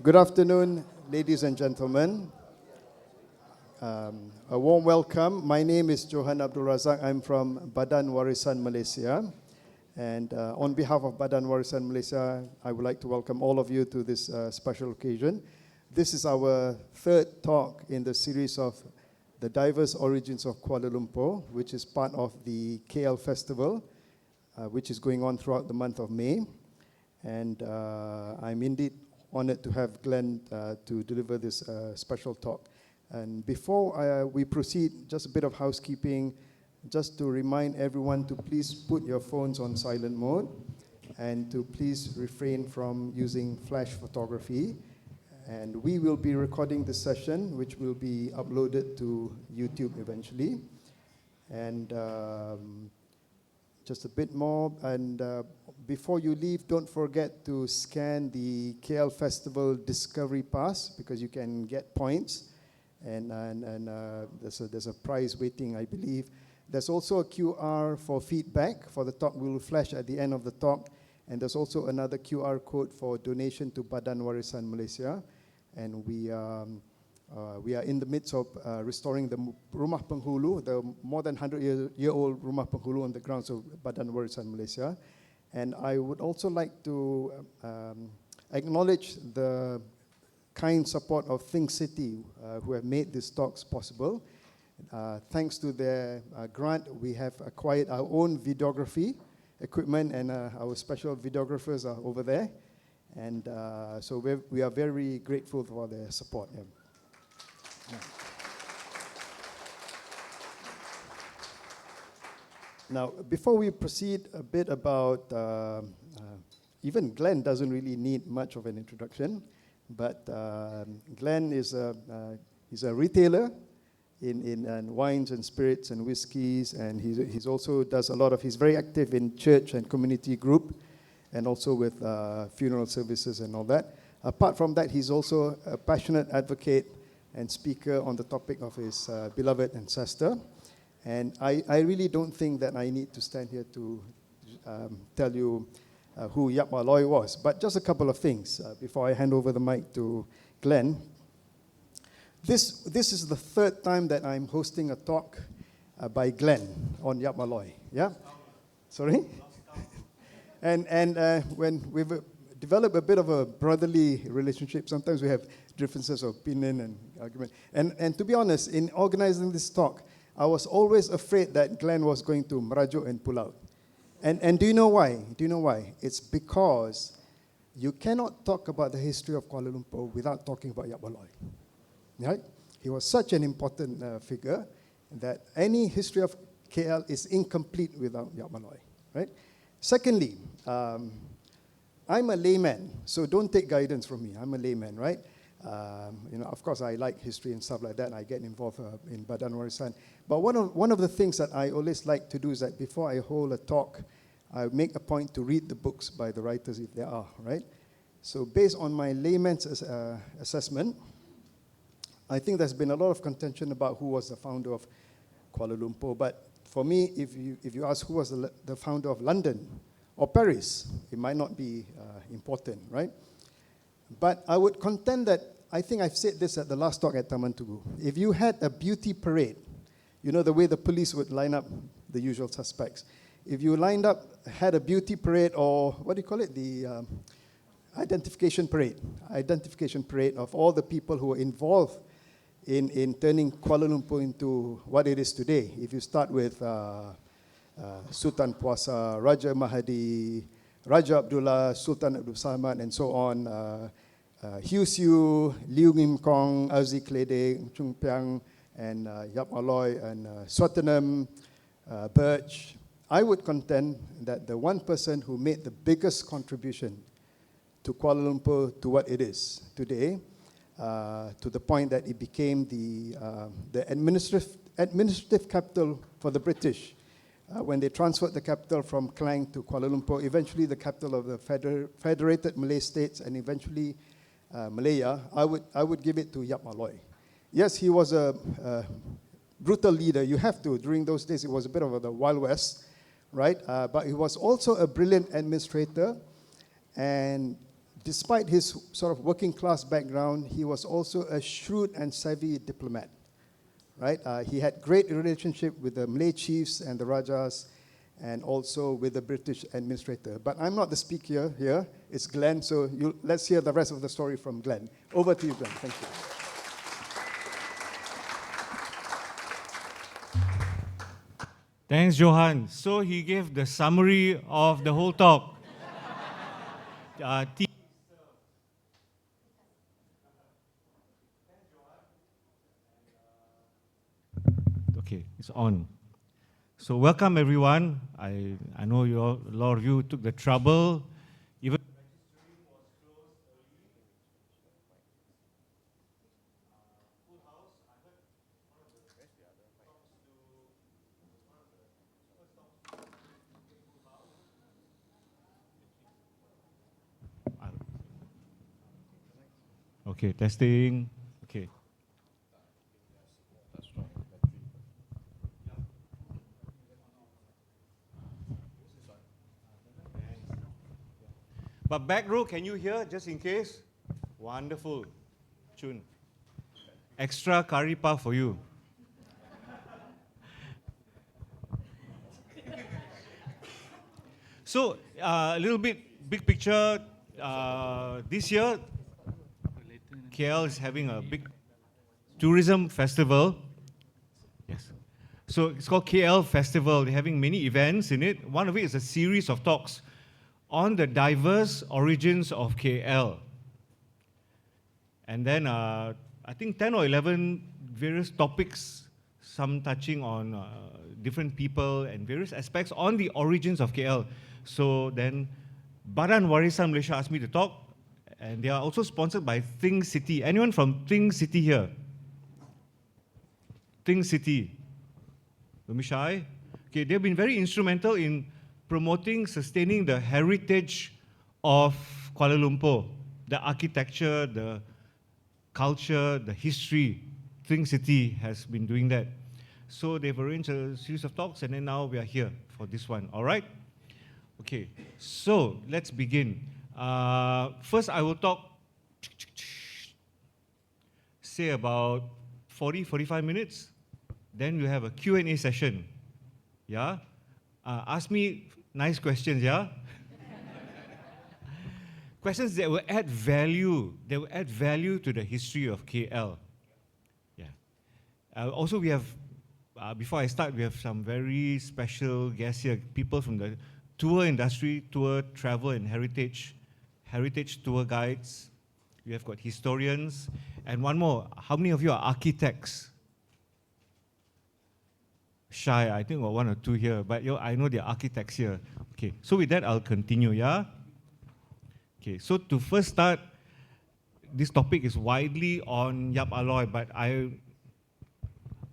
Good afternoon, ladies and gentlemen. A warm welcome. My name is Johan Abdul Razak. I'm from Badan Warisan Malaysia. And on behalf of Badan Warisan Malaysia, I would like to welcome all of you to this special occasion. This is our third talk in the series of the diverse origins of Kuala Lumpur, which is part of the KL Festival, which is going on throughout the month of May. And I'm indeed honored to have Glenn to deliver this special talk. And before we proceed, just a bit of housekeeping, just to remind everyone to please put your phones on silent mode and to please refrain from using flash photography. And we will be recording this session, which will be uploaded to YouTube eventually. And just a bit more, and before you leave, don't forget to scan the KL Festival Discovery Pass, because you can get points, and there's a prize waiting, I believe. There's also a QR for feedback for the talk. We will flash at the end of the talk, and there's also another QR code for donation to Badan Warisan Malaysia, and we are in the midst of restoring the Rumah Penghulu, the more than 100-year-old Rumah Penghulu on the grounds of Badan Warisan Malaysia. And I would also like to acknowledge the kind support of Think City, who have made these talks possible. Thanks to their grant, we have acquired our own videography equipment, and our special videographers are over there. And so we are very grateful for their support. Yeah. Now, before we proceed, a bit about, even Glenn doesn't really need much of an introduction, but Glenn is he's a retailer in wines and spirits and whiskeys, and he's also does a lot of, he's very active in church and community group, and also with funeral services and all that. Apart from that, he's also a passionate advocate and speaker on the topic of his beloved ancestor. And I really don't think that I need to stand here to tell you who Yap Ah Loy was, but just a couple of things before I hand over the mic to Glenn. This is the third time that I'm hosting a talk by Glenn on Yap Ah Loy. Yeah? Sorry? And when we've developed a bit of a brotherly relationship, sometimes we have differences of opinion and argument. And to be honest, in organizing this talk, I was always afraid that Glenn was going to merajuk and pull out. And do you know why? Do you know why? It's because you cannot talk about the history of Kuala Lumpur without talking about Yap Ah Loy. Right? He was such an important figure that any history of KL is incomplete without Yap Ah Loy. Right? Secondly, I'm a layman, so don't take guidance from me. I'm a layman, right? Of course, I like history and stuff like that, and I get involved in Badan Warisan. But one of the things that I always like to do is that before I hold a talk, I make a point to read the books by the writers if there are, right? So based on my layman's assessment, I think there's been a lot of contention about who was the founder of Kuala Lumpur. But for me, if you ask who was the founder of London or Paris, it might not be important, right? But I would contend that, I think I've said this at the last talk at Taman Tugu. If you had a beauty parade, you know the way the police would line up the usual suspects. If you had a beauty parade, or what do you call it, the identification parade of all the people who were involved in turning Kuala Lumpur into what it is today. If you start with Sultan Puasa, Raja Mahadi, Raja Abdullah, Sultan Abdul Samad, and so on, Hugh Siu, Liu Ngim Kong, Azi Klede, Chung Piang, and Yap Ah Loy, and Swettenham, Birch. I would contend that the one person who made the biggest contribution to Kuala Lumpur to what it is today, to the point that it became the administrative capital for the British, when they transferred the capital from Klang to Kuala Lumpur, eventually the capital of the Federated Malay States, and eventually Malaya, I would give it to Yap Ah Loy. Yes, he was a brutal leader. You have to. During those days, it was a bit of the Wild West, right? But he was also a brilliant administrator, and despite his sort of working class background, he was also a shrewd and savvy diplomat. Right? He had great relationship with the Malay chiefs and the Rajas, and also with the British administrator. But I'm not the speaker here, it's Glenn, so let's hear the rest of the story from Glenn. Over to you, Glenn. Thank you. Thanks, Johan. So he gave the summary of the whole talk. Okay, it's on. So welcome everyone. I know a lot of you took the trouble. Even okay, testing. Okay. But back row, can you hear just in case? Wonderful. Chun. Extra curry puff for you. So, a little bit big picture. This year, KL is having a big tourism festival. Yes. So it's called KL Festival. They're having many events in it. One of it is a series of talks on the diverse origins of KL. And then I think 10 or 11 various topics, some touching on different people and various aspects on the origins of KL. So then Badan Warisan Malaysia asked me to talk, and they are also sponsored by Think City. Anyone from Think City here? Think City. Don't be shy. Okay, they've been very instrumental in promoting, sustaining the heritage of Kuala Lumpur, the architecture, the culture, the history. Think City has been doing that. So they've arranged a series of talks, and then now we are here for this one, all right? Okay, so let's begin. First, I will talk, say about 45 minutes. Then we have a Q&A session. Yeah? Ask me nice questions, yeah? Questions that will add value. They will add value to the history of KL. Yeah. Also, we have, before I start, we have some very special guests here. People from the tour industry, tour, travel, and heritage tour guides. We have got historians. And one more, how many of you are architects? Shy, I think got one or two here, but I know they're architects here. Okay, so with that, I'll continue, yeah? Okay, so to first start, this topic is widely on Yap Ah Loy, but I'm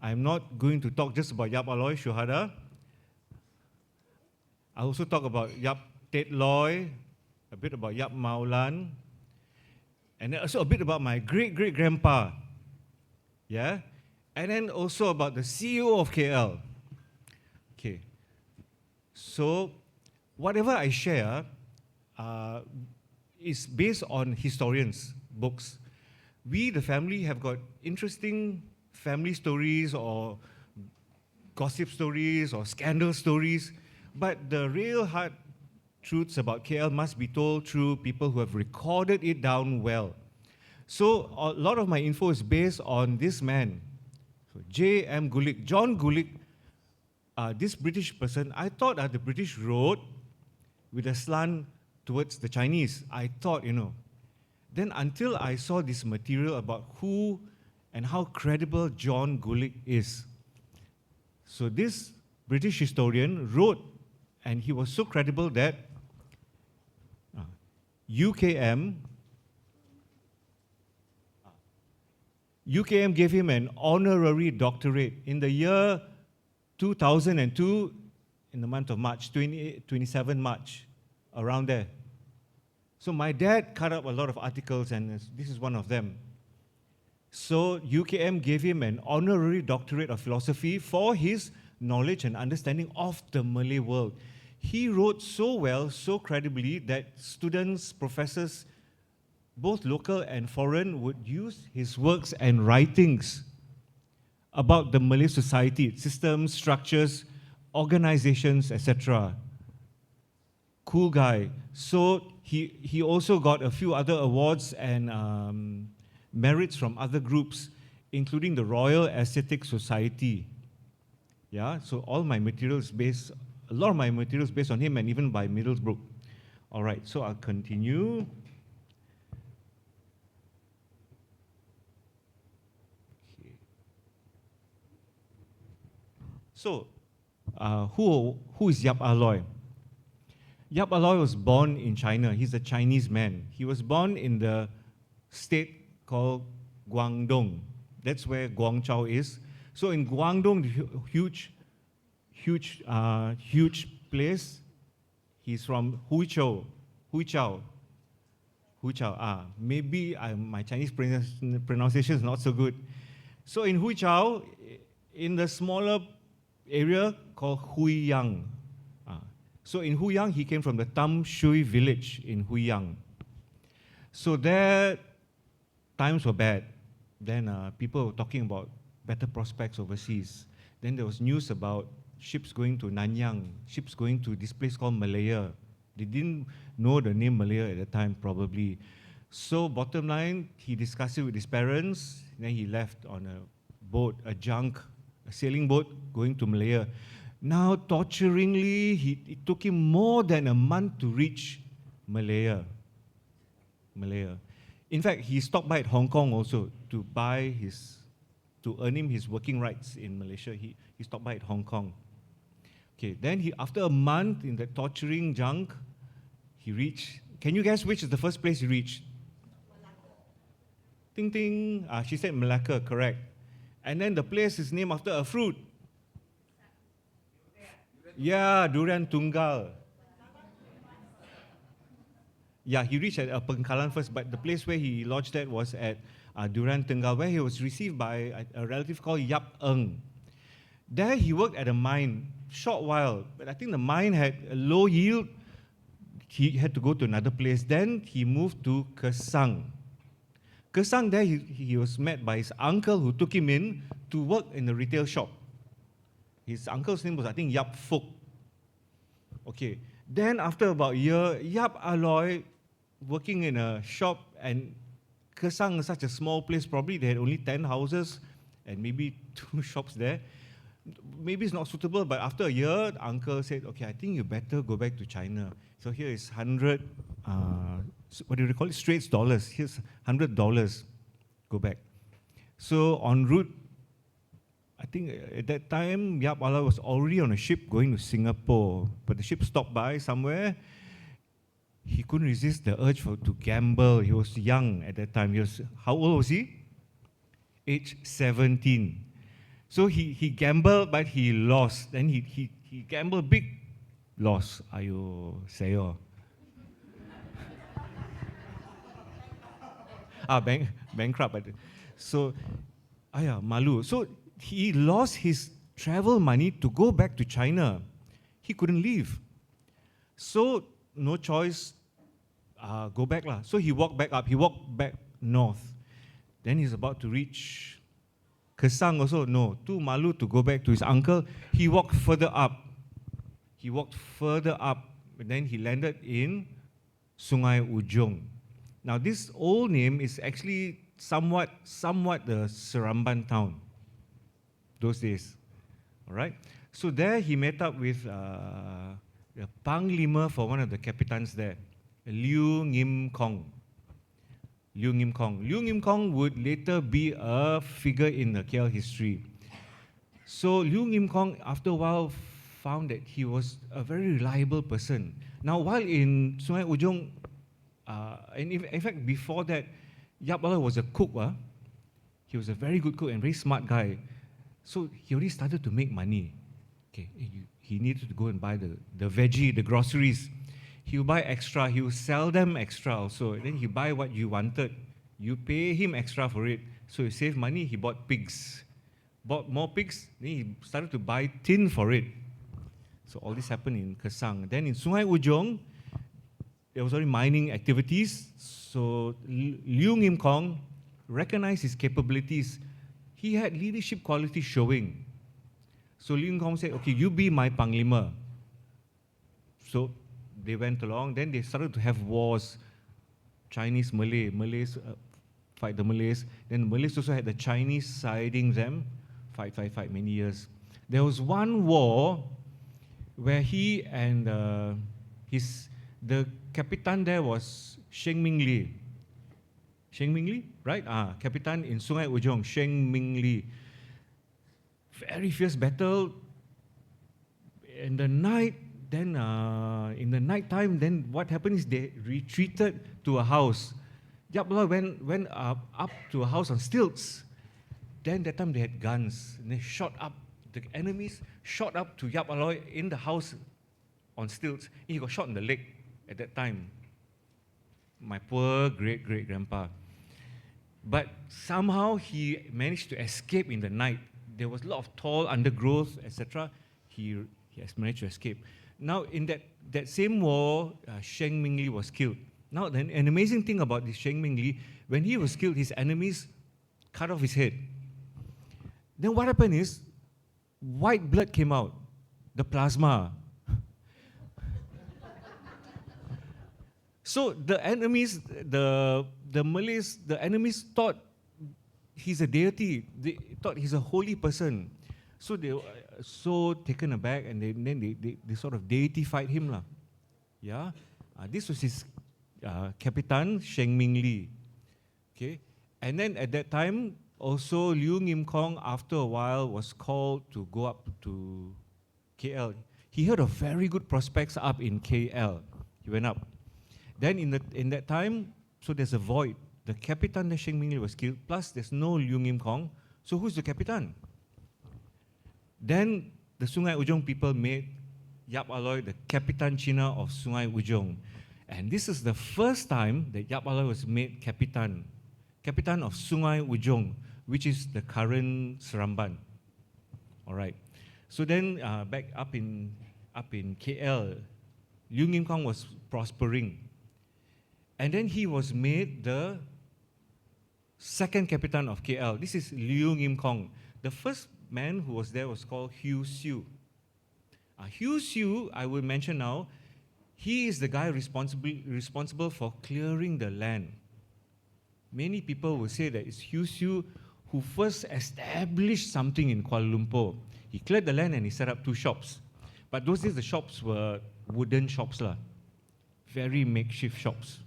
not going to talk just about Yap Ah Loy, Shuhada. I'll also talk about Yap Tet Loy, a bit about Yap Maulan, and also a bit about my great-great-grandpa, yeah? And then also about the CEO of KL. Okay, so whatever I share is based on historians' books. We, the family, have got interesting family stories or gossip stories or scandal stories, but the real hard truths about KL must be told through people who have recorded it down well. So a lot of my info is based on this man, J.M. Gulick, John Gulick. This British person, I thought the British wrote with a slant towards the Chinese. I thought, Then until I saw this material about who and how credible John Gulick is. So this British historian wrote, and he was so credible that UKM gave him an honorary doctorate in the year 2002, in the month of March, 27 March, around there. So my dad cut up a lot of articles, and this is one of them. So UKM gave him an honorary doctorate of philosophy for his knowledge and understanding of the Malay world. He wrote so well, so credibly, that students, professors both local and foreign, would use his works and writings about the Malay society, its systems, structures, organizations, etc. Cool guy. So he also got a few other awards and merits from other groups, including the Royal Aesthetic Society. Yeah, so all my materials based, a lot of my materials based on him, and even by Middlesbrough. All right, so I'll continue. Okay. So, who is Yap Ah Loy? Yap Ah Loy was born in China. He's a Chinese man. He was born in the state called Guangdong. That's where Guangzhou is. So in Guangdong, huge place. He's from Huichou. Maybe my Chinese pronunciation is not so good. So in Huichou, in the smaller area called Huiyang. So in Huiyang, he came from the Tam Shui village in Huiyang. So there, times were bad. Then people were talking about better prospects overseas. Then there was news about ships going to Nanyang, ships going to this place called Malaya. They didn't know the name Malaya at the time, probably. So bottom line, he discussed it with his parents. Then he left on a boat, a sailing boat going to Malaya. Now, torturingly, it took him more than a month to reach Malaya. In fact, he stopped by at Hong Kong also to earn him his working rights in Malaysia. He stopped by at Hong Kong. Okay, then after a month in that torturing junk, he reached. Can you guess which is the first place he reached? Malacca. Ting ting. She said Malacca, correct. And then the place is named after a fruit. Yeah, durian tunggal. Yeah, he reached at Pengkalan first, but the place where he lodged at was at Durian Tunggal, where he was received by a relative called Yap Eng. There he worked at a mine, short while, but I think the mine had a low yield. He had to go to another place. Then he moved to Kesang. Kesang, there he was met by his uncle who took him in to work in the retail shop. His uncle's name was, I think, Yap Fok. Okay. Then after about a year, Yap Ah Loy, working in a shop, and Kesang is such a small place, probably they had only 10 houses and maybe 2 shops there. Maybe it's not suitable, but after a year, the uncle said, okay, I think you better go back to China. So here is 100, what do you call it, Straits dollars. Here's $100, go back. So en route, I think at that time, Yap Ah Loy was already on a ship going to Singapore, but the ship stopped by somewhere. He couldn't resist the urge to gamble. He was young at that time. How old was he? Age 17. So he gambled, but he lost. Then he gambled big, loss. Ayo, sayo. Bankrupt. So, malu. So he lost his travel money to go back to China. He couldn't leave. So no choice, go back lah. So he walked back up. He walked back north. Then he's about to reach Kesang also. No, too malu to go back to his uncle. He walked further up. And then he landed in Sungai Ujong. Now this old name is actually somewhat the Seramban town those days. All right. So there he met up with the Panglima for one of the Kapitans there, Liu Ngim Kong. Liu Ngim Kong would later be a figure in the KL history. So Liu Ngim Kong, after a while, found that he was a very reliable person. Now, while in Sungai Ujong, and in fact, before that, Yap Ah Loy was a cook. He was a very good cook and very smart guy. So he already started to make money. Okay, he needed to go and buy the veggie, the groceries. He would buy extra. He would sell them extra also. And then he buy what you wanted. You pay him extra for it. So he saved money. He bought pigs. Bought more pigs. Then he started to buy tin for it. So all this happened in Kesang. Then in Sungai Ujong, there was already mining activities. So Liu Ngim Kong recognized his capabilities. He had leadership qualities showing. So Liu Ngim Kong said, okay, you be my Panglima. So they went along. Then they started to have wars. Chinese, Malays fight the Malays. Then the Malays also had the Chinese siding them, fight many years. There was one war where he and the Kapitan there was Sheng Ming Li. Sheng Ming Li, right? Kapitan in Sungai Ujong, Sheng Ming Li. Very fierce battle. In the night, then in the night time, then what happened is they retreated to a house. Yap Ah Loy went up to a house on stilts. Then that time they had guns. And they shot up. The enemies shot up to Yap Ah Loy in the house on stilts. He got shot in the leg at that time. My poor great-great-grandpa. But somehow he managed to escape in the night. There was a lot of tall undergrowth, etc. He has managed to escape. Now, in that same war, Sheng Ming Li was killed. Now, an amazing thing about this Sheng Ming Li, when he was killed, his enemies cut off his head. Then what happened is, white blood came out, the plasma. So the enemies, the Malays, the enemies thought he's a deity. They thought he's a holy person. So they were so taken aback, and then they sort of deified him. Yeah? This was his Kapitan, Sheng Ming Li. Okay? And then at that time, also Liu Ngim Kong, after a while, was called to go up to KL. He heard of very good prospects up in KL. He went up. Then in that time, so there's a void. The Kapitan, the Sheng Ming Li, was killed, plus there's no Liu Ngim Kong. So who's the Kapitan? Then the Sungai Ujong people made Yap Ah Loy the Kapitan Cina of Sungai Ujong. And this is the first time that Yap Ah Loy was made Kapitan of Sungai Ujong, which is the current Seramban. All right. So then back up in KL, Liu Ngim Kong was prospering. And then he was made the second Kapitan of KL. This is Liu Ngim Kong. The first man who was there was called Hugh Siu. Hugh Siu, I will mention now, he is the guy responsible for clearing the land. Many people will say that it's Hugh Siu who first established something in Kuala Lumpur. He cleared the land and he set up 2 shops. But those days the shops were wooden shops, very makeshift shops.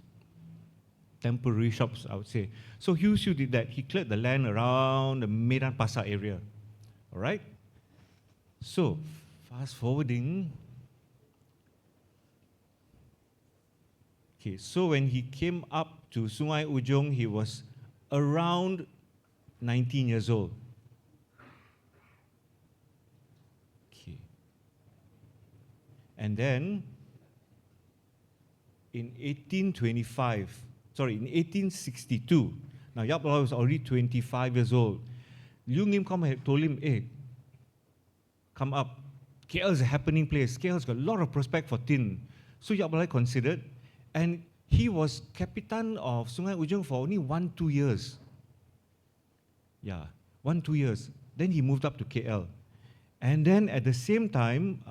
Temporary shops, I would say. So Hugh Siu did that. He cleared the land around the Medan Pasar area. All right? So, fast forwarding. Okay, so when he came up to Sungai Ujong, he was around 19 years old. Okay. And then, in 1862, now Yap Ah Loy was already 25 years old. Liu Ngim Kong had told him, hey, come up. KL is a happening place. KL's got a lot of prospect for tin. So Yap Ah Loy considered, and he was Kapitan of Sungai Ujong for only 1-2 years. Yeah, 1-2 years. Then he moved up to KL. And then at the same time,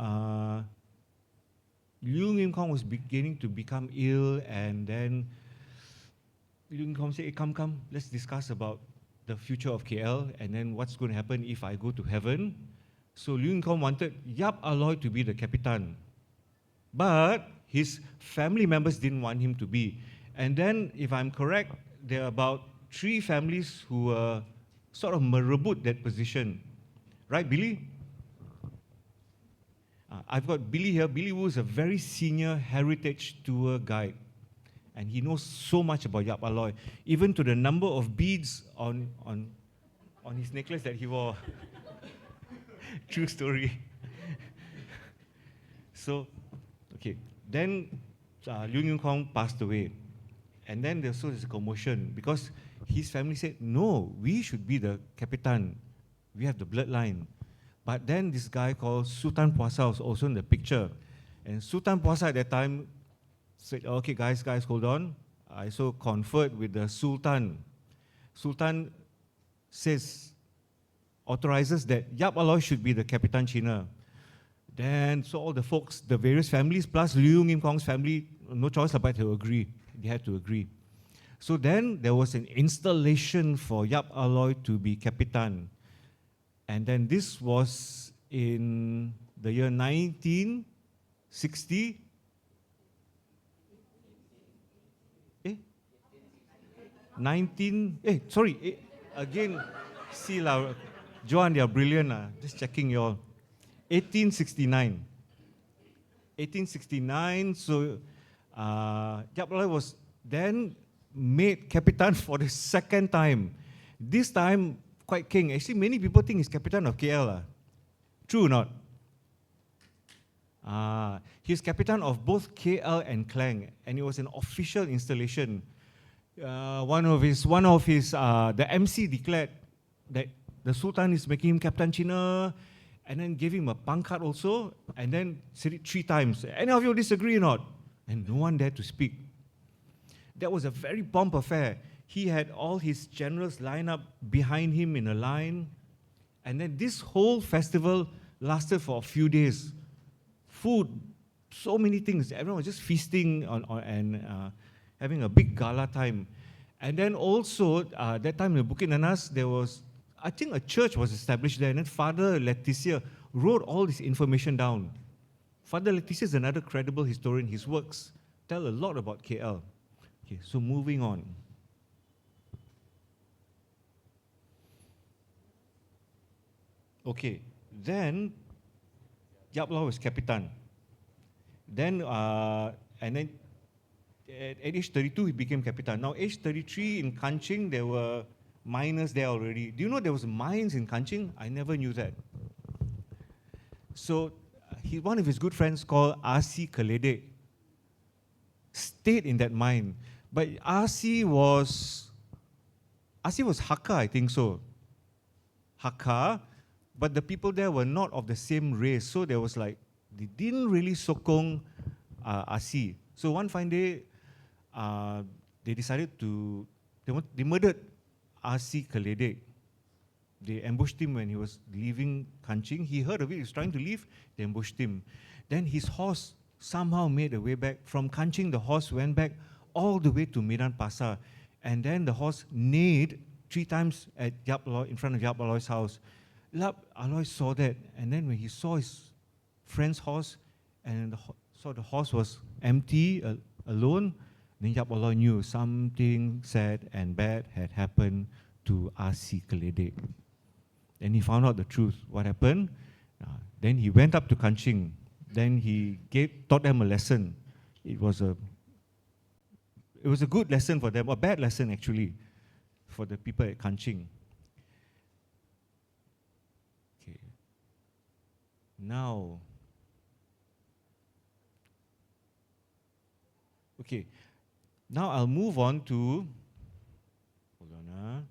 Liu Ngim Kong was beginning to become ill, and then Liu Ngim Kong said, hey, come, let's discuss about the future of KL, and then what's going to happen if I go to heaven. So Liu Ngim Kong wanted Yap Ah Loy to be the Kapitan. But his family members didn't want him to be. And then, if I'm correct, there are about 3 families who were sort of merebut that position. Right, Billy? I've got Billy here. Billy Wu is a very senior heritage tour guide. And he knows so much about Yap Ah Loy, even to the number of beads on his necklace that he wore. True story. So, okay. Then Liu Ngim Kong passed away. And then there was a commotion because his family said, no, we should be the Kapitan. We have the bloodline. But then this guy called Sultan Puasa was also in the picture. And Sultan Puasa at that time said, okay, guys, hold on. I so conferred with the Sultan. Sultan authorizes that Yap Ah Loy should be the Kapitan China. Then, so all the folks, the various families, plus Liu Ngim Kong's family, no choice but to agree. They had to agree. So then there was an installation for Yap Ah Loy to be Kapitan. And then this was in the year 1960. Again, see lah, Joan, they are brilliant. Just checking you all. 1869. 1869, so Yap Ah Loy was then made Kapitan for the second time. This time, quite king. Actually, many people think he's Kapitan of KL. True or not? He's Kapitan of both KL and Klang, and it was an official installation. The MC declared that the Sultan is making him Kapitan China, and then gave him a pancard also, and then said it 3 times. Any of you disagree or not? And no one dared to speak. That was a very pomp affair. He had all his generals line up behind him in a line, and then this whole festival lasted for a few days. Food, so many things. Everyone was just feasting and having a big gala time. And then also, that time in Bukit Nanas, there was, I think a church was established there, and then Father Leticia wrote all this information down. Father Leticia is another credible historian. His works tell a lot about KL. Okay, so moving on. Okay, then Yap Ah Loy was Kapitan. Then, and then at age 32, he became Kapitan. Now, age 33 in Kanching, there were miners there already. Do you know there was mines in Kanching? I never knew that. So, one of his good friends called R.C. Kaledek stayed in that mine. But R.C. was Hakka, I think so. Hakka, but the people there were not of the same race. So there was like, they didn't really sokong R.C. So one fine day, they decided to, they murdered R.C. Kaledek. They ambushed him when he was leaving Kanching. He heard of it, he was trying to leave, they ambushed him. Then his horse somehow made a way back. From Kanching, the horse went back all the way to Medan Pasar. And then the horse neighed 3 times at Yap Ah Loy, in front of Yap Ah Loy's house. Yap Ah Loy saw that, and then when he saw his friend's horse, and saw the horse was empty, alone, then Yap Ah Loy knew something sad and bad had happened to R.C. Kaledek. And he found out the truth, what happened. Then he went up to Kanching. Then he taught them a lesson. It was a good lesson for them, a bad lesson actually, for the people at Kanching. Okay. Now, I'll move on to, hold on.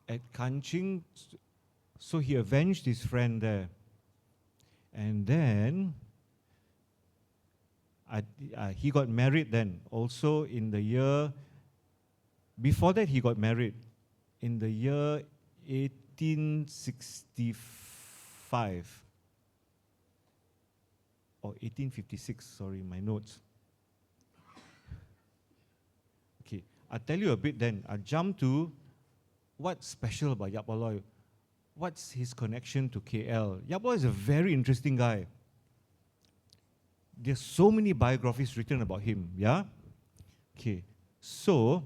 At Kanching, so he avenged his friend there. And then he got married then. Also in the year, before that he got married. In the year 1865. Or 1856, sorry, my notes. Okay, I'll tell you a bit then. I'll jump to what's special about Yap Ah Loy. What's his connection to KL? Yap Ah Loy is a very interesting guy. There's so many biographies written about him, yeah? Okay, so,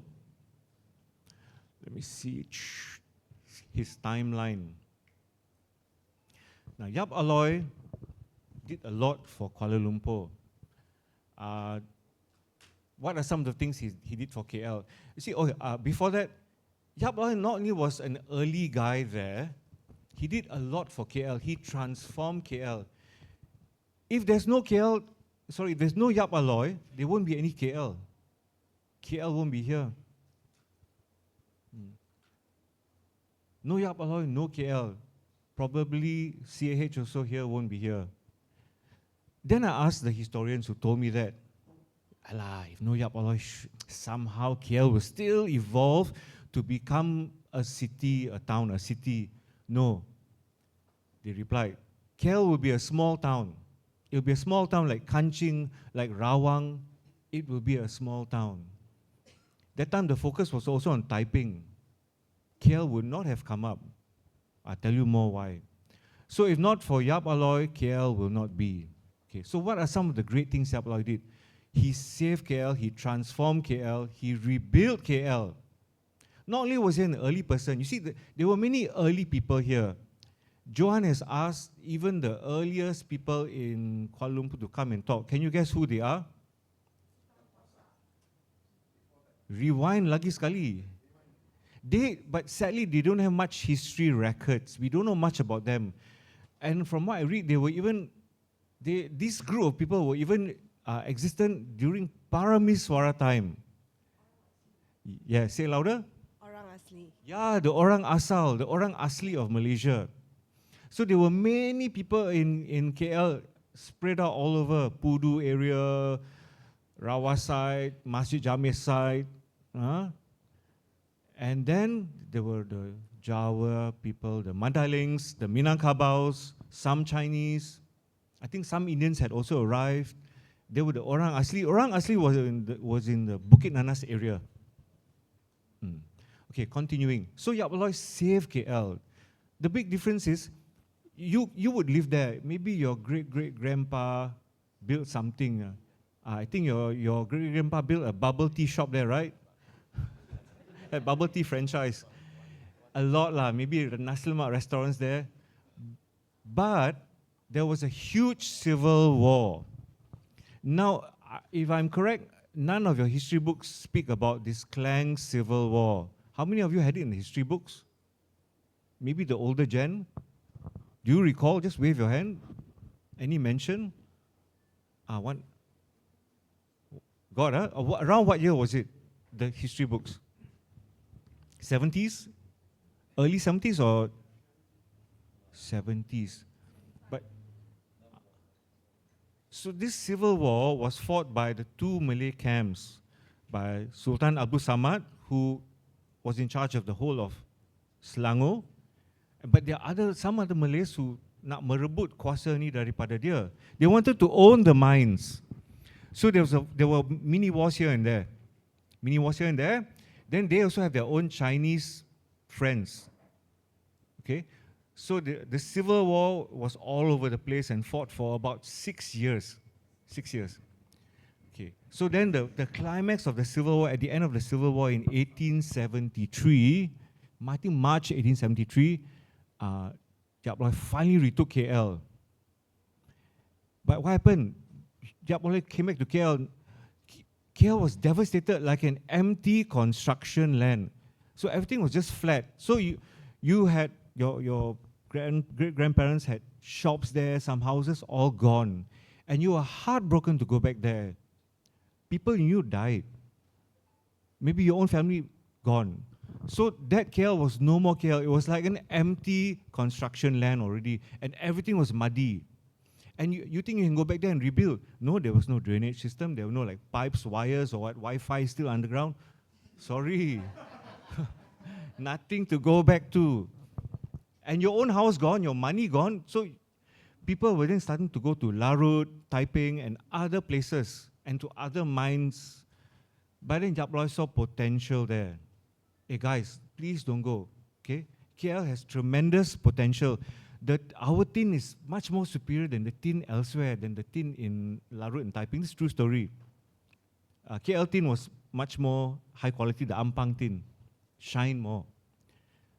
let me see his timeline. Now, Yap Ah Loy did a lot for Kuala Lumpur. What are some of the things he did for KL? You see, before that, Yap Ah Loy not only was an early guy there, he did a lot for KL. He transformed KL. If there's no Yap Ah Loy, there won't be any KL. KL won't be here. No Yap Ah Loy, no KL. Probably CAH also here won't be here. Then I asked the historians who told me that, alah, if no Yap Ah Loy, somehow KL will still evolve to become a city, a town, a city. No. They replied, KL will be a small town. It will be a small town like Kanching, like Rawang. It will be a small town. That time the focus was also on Taiping. KL would not have come up. I'll tell you more why. So if not for Yap Ah Loy, KL will not be. Okay, so what are some of the great things Yap Ah Loy did? He saved KL, he transformed KL, he rebuilt KL. Not only was he an early person, you see, there were many early people here. Johan has asked even the earliest people in Kuala Lumpur to come and talk. Can you guess who they are? Rewind lagi sekali. But sadly, they don't have much history records. We don't know much about them. And from what I read, this group of people were even existent during Paramiswara time. Yeah, say louder. Orang asli. Yeah, the Orang Asal, the Orang Asli of Malaysia. So there were many people in KL spread out all over Pudu area, Rawa side, Masjid Jameh side. And then there were the Jawa people, the Mandalings, the Minangkabaus, some Chinese. I think some Indians had also arrived. They were the Orang Asli. Orang Asli was in the Bukit Nanas area. Okay, continuing. So Yap Ah Loy saved KL. The big difference is, you would live there. Maybe your great-great-grandpa built something. I think your great-grandpa built a bubble tea shop there, right? A bubble tea franchise. A lot lah, maybe the Nasi Lemak restaurants there. But there was a huge civil war. Now, if I'm correct, none of your history books speak about this Klang civil war. How many of you had it in the history books? Maybe the older gen? Do you recall? Just wave your hand. Any mention? One. God, around what year was it? The history books? 70s? Early 70s or 70s? But so this civil war was fought by the two Malay camps, by Sultan Abu Samad, who was in charge of the whole of Selangor. But there are some other Malays who nak merebut kuasa ni daripada dia. They wanted to own the mines. So there were mini wars here and there. Mini wars here and there. Then they also have their own Chinese friends. Okay? So the civil war was all over the place and fought for about 6 years. 6 years. Okay. So then the climax of the civil war, at the end of the civil war in 1873, I think March 1873, Yap Ah Loy finally retook KL. But what happened? Yap Ah Loy came back to KL. KL was devastated, like an empty construction land. So everything was just flat. So you had your great-grandparents had shops there, some houses all gone. And you were heartbroken to go back there. People you knew died. Maybe your own family gone. So that KL was no more KL. It was like an empty construction land already, and everything was muddy. And you think you can go back there and rebuild? No, there was no drainage system. There were no like pipes, wires, or what. Wi-Fi is still underground. Sorry. Nothing to go back to. And your own house gone, your money gone. So people were then starting to go to Larut, Taiping, and other places, and to other mines. But then Yap Ah Loy saw potential there. Hey guys, please don't go. Okay? KL has tremendous potential. Our tin is much more superior than the tin elsewhere, than the tin in Larut and Taiping. This is a true story. KL tin was much more high quality, the Ampang tin. Shine more.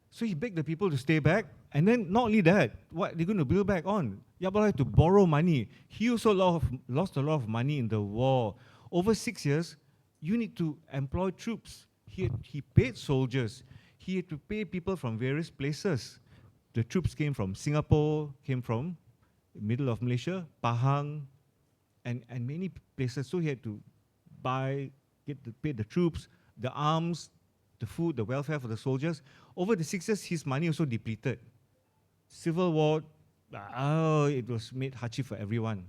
So he begged the people to stay back, and then not only that, what they're going to build back on? Yap Ah Loy had to borrow money. He also lost a lot of money in the war. Over 6 years, you need to employ troops. He paid soldiers. He had to pay people from various places. The troops came from Singapore, came from the middle of Malaysia, Pahang, and many places. So he had to pay the troops, the arms, the food, the welfare for the soldiers. Over the 6 years, his money also depleted. Civil war, it was made hardship for everyone.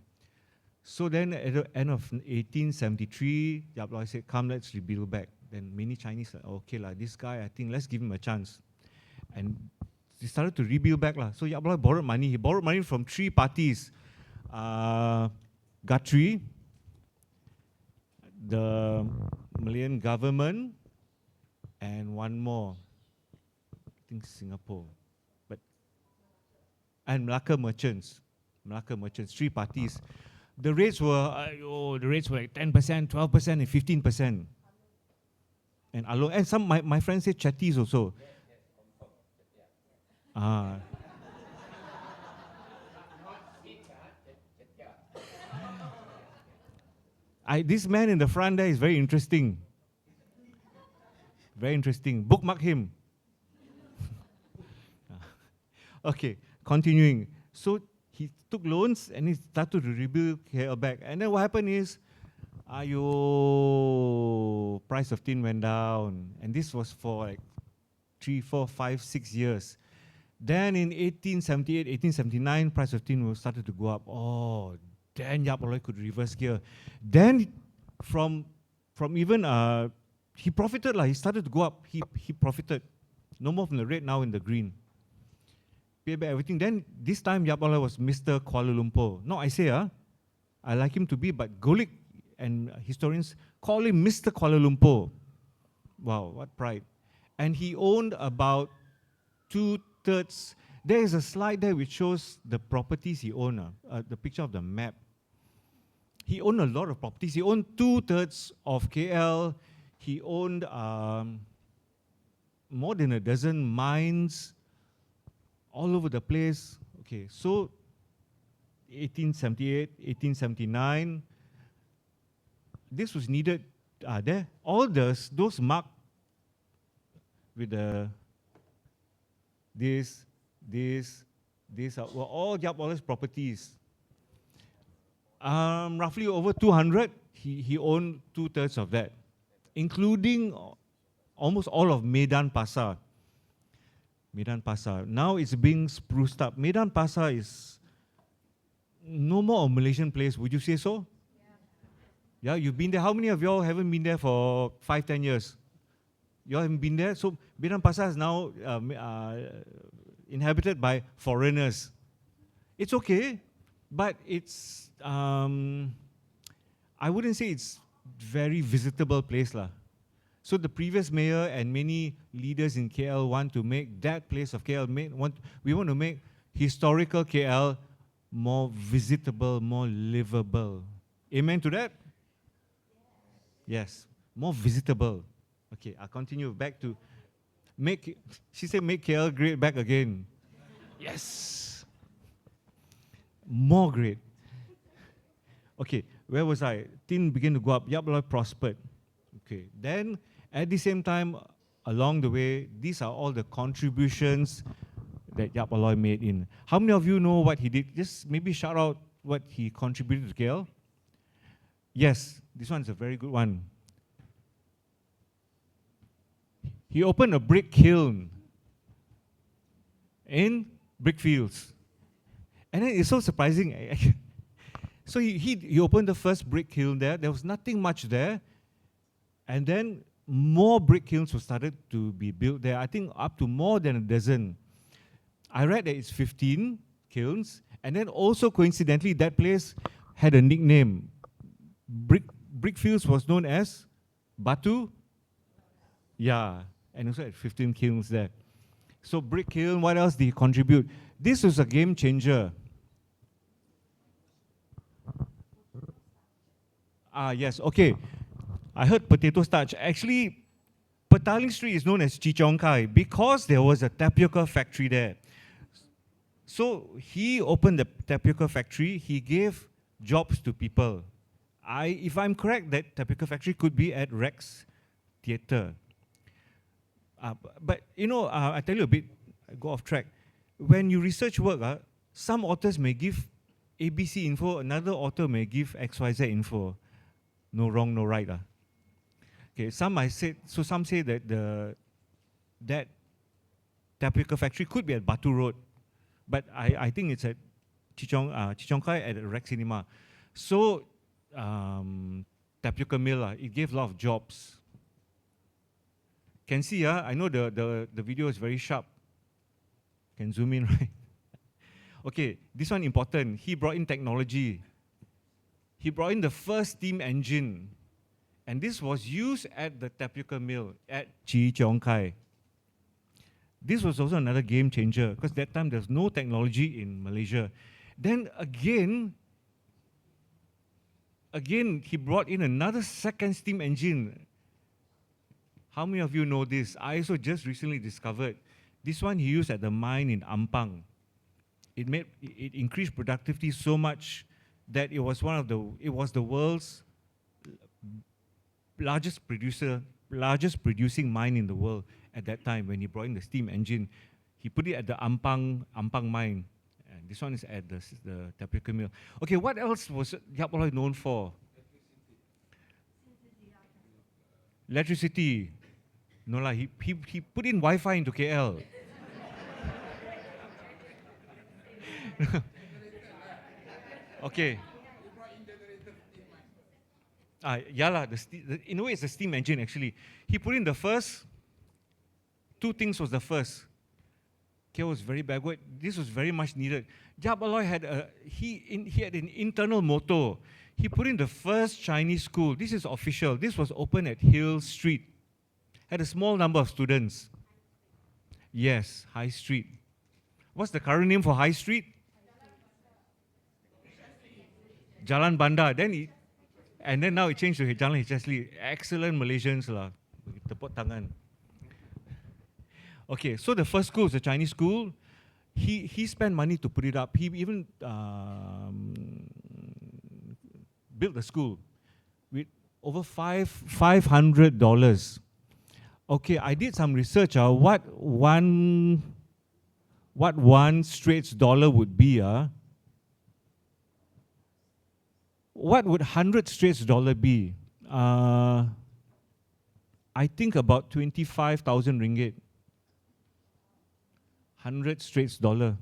So then at the end of 1873, Yap Loy said, come, let's rebuild back. Then many Chinese said, okay, this guy, I think let's give him a chance. And they started to rebuild back. So Yap Loy borrowed money. He borrowed money from 3 parties. Guthrie, the Malayan government, and one more, I think Singapore, and Malacca merchants, 3 parties. The rates were like 10%, 12%, and 15%. And some my friends say chatties also. This man in the front there is very interesting. Very interesting. Bookmark him. Okay, continuing. So he took loans and he started to rebuild KL back. And then what happened is, price of tin went down. And this was for like 3, 4, 5, 6 years. Then in 1878, 1879, price of tin started to go up. Oh, then Yap Ah Loy could reverse gear. Then from even, he profited, he started to go up. He profited. No more from the red, now in the green. Pay back everything. Then this time Yap Ah Loy was Mr. Kuala Lumpur. No, I say, I like him to be, but Golik and historians call him Mr. Kuala Lumpur. Wow, what pride. And he owned about 2/3. There is a slide there which shows the properties he owned, the picture of the map. He owned a lot of properties. He owned 2/3 of KL. He owned more than a dozen mines all over the place. Okay, so 1878, 1879, this was needed. There, all those marked with these were all Yap Ah Loy's properties. Roughly over 200, he owned 2/3 of that, including almost all of Medan Pasar. Medan Pasar. Now it's being spruced up. Medan Pasar is no more a Malaysian place, would you say so? Yeah, you've been there. How many of y'all haven't been there for 5, 10 years? You all haven't been there? So Medan Pasar is now inhabited by foreigners. It's okay, but it's, I wouldn't say it's very visitable place lah. So the previous mayor and many leaders in KL want to make that place of KL, we want to make historical KL more visitable, more livable. Amen to that? Yes, more visitable. Okay, I'll continue back to she said make KL great back again. Yes. More great. Okay, where was I? Tin began to go up. Yap Ah Loy prospered. Okay, then at the same time, along the way, these are all the contributions that Yap Ah Loy made in. How many of you know what he did? Just maybe shout out what he contributed to KL. Yes, this one's a very good one. He opened a brick kiln in brickfields. And then it's so surprising. So he opened the first brick kiln there. There was nothing much there. And then more brick kilns were started to be built there. I think up to more than a dozen. I read that it's 15 kilns. And then also coincidentally, that place had a nickname. Brickfields was known as Batu. Yeah, and also had 15 kilns there. So brick kiln, what else did he contribute? This was a game changer. Yes, okay. I heard potato starch. Actually, Petaling Street is known as Chichongkai because there was a tapioca factory there. So he opened the tapioca factory. He gave jobs to people. If I'm correct, that tapioca factory could be at Rex Theatre. But you know, I tell you a bit, I go off track. When you research work, some authors may give ABC info, another author may give XYZ info. No wrong, no right. Okay, some say that that tapioca factory could be at Batu Road, but I think it's at Chichongkai at Rex Cinema. So tapioca mill, it gave a lot of jobs. Can see, I know the video is very sharp. Can zoom in, right? Okay, this one important. He brought in technology. He brought in the first steam engine. And this was used at the tapioca mill at Chichongkai. This was also another game changer because that time there's no technology in Malaysia. Then again, he brought in another second steam engine. How many of you know this? I also just recently discovered. This one he used at the mine in Ampang. It increased productivity so much that it was the world's largest producing mine in the world at that time when he brought in the steam engine. He put it at the Ampang mine. And this one is at the tapioca mill. Okay, what else was Yap Ah Loy known for? Electricity. No lah, he put in Wi-Fi into KL. Okay. Yeah lah, in a way it's a steam engine actually. He put in the first, two things was the first. KL was very backward. This was very much needed. Yap Ah Loy had an internal motto. He put in the first Chinese school. This is official. This was open at Hill Street. Had a small number of students. Yes, High Street. What's the current name for High Street? Jalan Bandar. Then now it changed to Jalan Hesli. Excellent Malaysians lah. Tepuk tangan. Okay, so the first school is a Chinese school. He spent money to put it up. He even built the school with over $500. Okay, I did some research. What one Straits dollar would be? What would 100 Straits dollar be? I think about 25,000 ringgit. 100 Straits dollar.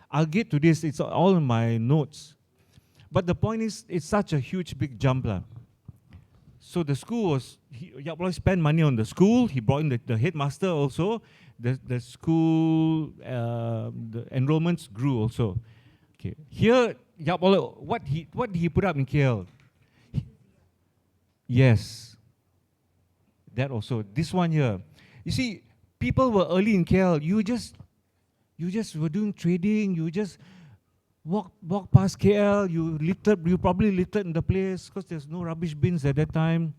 I'll get to this. It's all in my notes. But the point is, it's such a huge, big jump. So the school was, Yap Ah Loy spent money on the school. He brought in the headmaster also. The school, the enrollments grew also. Okay. Here, Yap Ah Loy, what did he put up in KL? Yes. That also. This one here. You see, people were early in KL. You just were doing trading. You just walk past KL. You probably littered in the place because there's no rubbish bins at that time.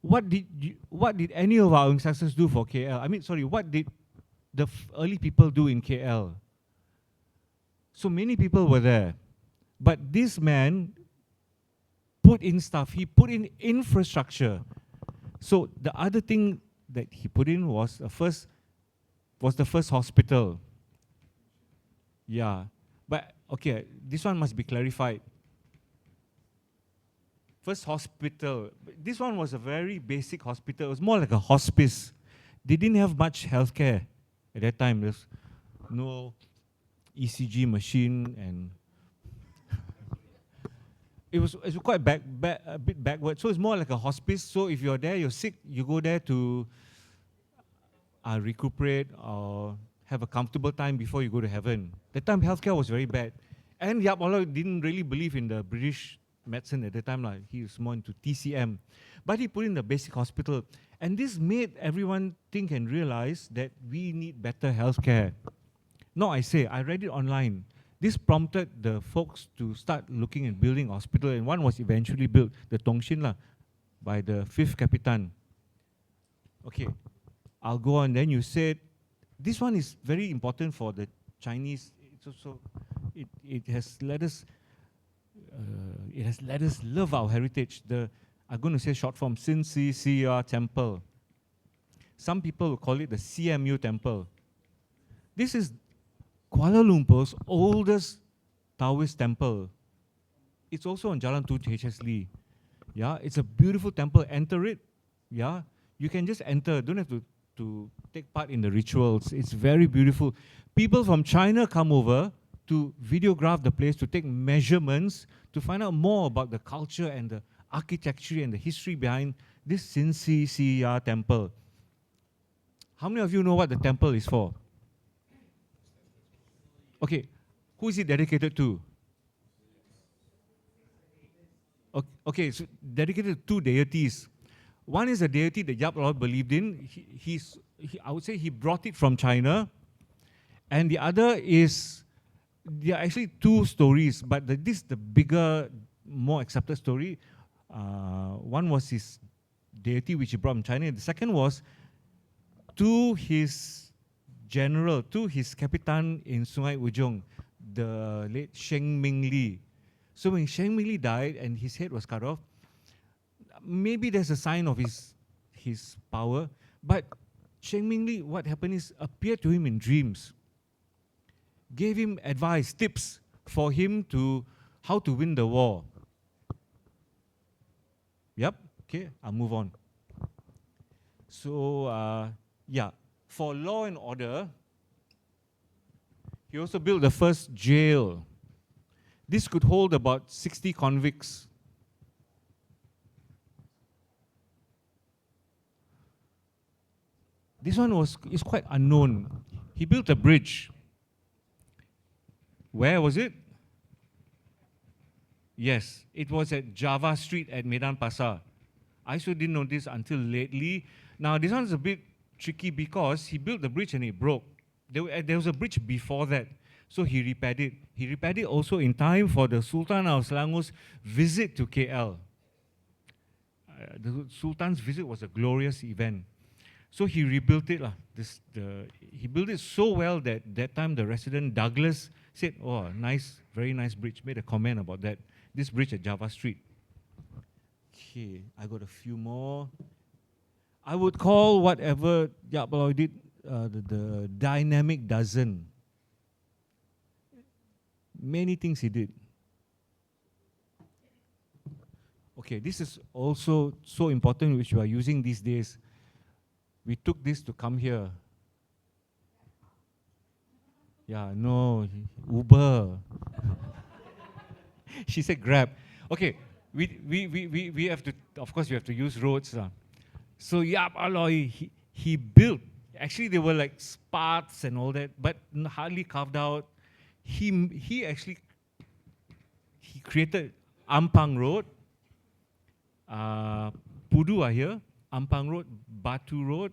What did any of our ancestors do for KL? What did the early people do in KL? So many people were there. But this man put in stuff. He put in infrastructure. So the other thing that he put in was the first hospital. Yeah. But okay, this one must be clarified. First hospital. This one was a very basic hospital. It was more like a hospice. They didn't have much healthcare at that time. There's no ECG machine, and it was quite a bit backward. So it's more like a hospice. So if you're there, you're sick, you go there to recuperate or have a comfortable time before you go to heaven. That time healthcare was very bad. And Yap Ah Loy didn't really believe in the British medicine at the time. He was more into TCM. But he put in the basic hospital. And this made everyone think and realize that we need better healthcare. No, I read it online. This prompted the folks to start looking at building hospital, and one was eventually built, the Tongshin by the 5th Kapitan. Okay, I'll go on. Then you said, this one is very important for the Chinese. It's also, it has let us love our heritage. I'm going to say short form, Sin Si Siya Temple. Some people will call it the CMU Temple. This is Kuala Lumpur's oldest Taoist temple. It's also on Jalan Tun H.S. Lee. Yeah, it's a beautiful temple. Enter it. Yeah, you can just enter. Don't have to take part in the rituals. It's very beautiful. People from China come over to videograph the place, to take measurements, to find out more about the culture and the architecture and the history behind this Sinsi Siya temple. How many of you know what the temple is for? Okay, who is it dedicated to? Okay, so dedicated to two deities. One is a deity that Yap Ah Loy believed in. I would say he brought it from China. And the other is, there are actually two stories, but this is the bigger, more accepted story. One was his deity, which he brought from China. And the second was to his general, to his Kapitan in Sungai Ujong, the late Sheng Ming Li. So when Sheng Ming Li died and his head was cut off, maybe there's a sign of his power, but Sheng Ming Li, what happened is, appeared to him in dreams, gave him advice, tips for him to how to win the war. Yep, okay, I'll move on. So, yeah, for law and order, he also built the first jail. This could hold about 60 convicts. This one is quite unknown. He built a bridge. Where was it? Yes, it was at Java Street at Medan Pasar. I also didn't know this until lately. Now, this one's a bit tricky because he built the bridge and it broke. There was a bridge before that, so he repaired it. He repaired it also in time for the Sultan of Selangor's visit to KL. The Sultan's visit was a glorious event. So he rebuilt it. He built it so well that that time the resident Douglas said, "Oh, nice, very nice bridge." Made a comment about that. This bridge at Java Street. Okay, I got a few more. I would call whatever Yap Ah Loy did the dynamic dozen. Many things he did. Okay, this is also so important, which we are using these days. We took this to come here. Yeah, no, Uber. She said Grab. Okay, we have to, of course, we have to use roads. So Yap Ah Loy, he built, actually they were like sparks and all that, but hardly carved out. He actually created Ampang Road, Pudu are here, Ampang Road, Batu Road,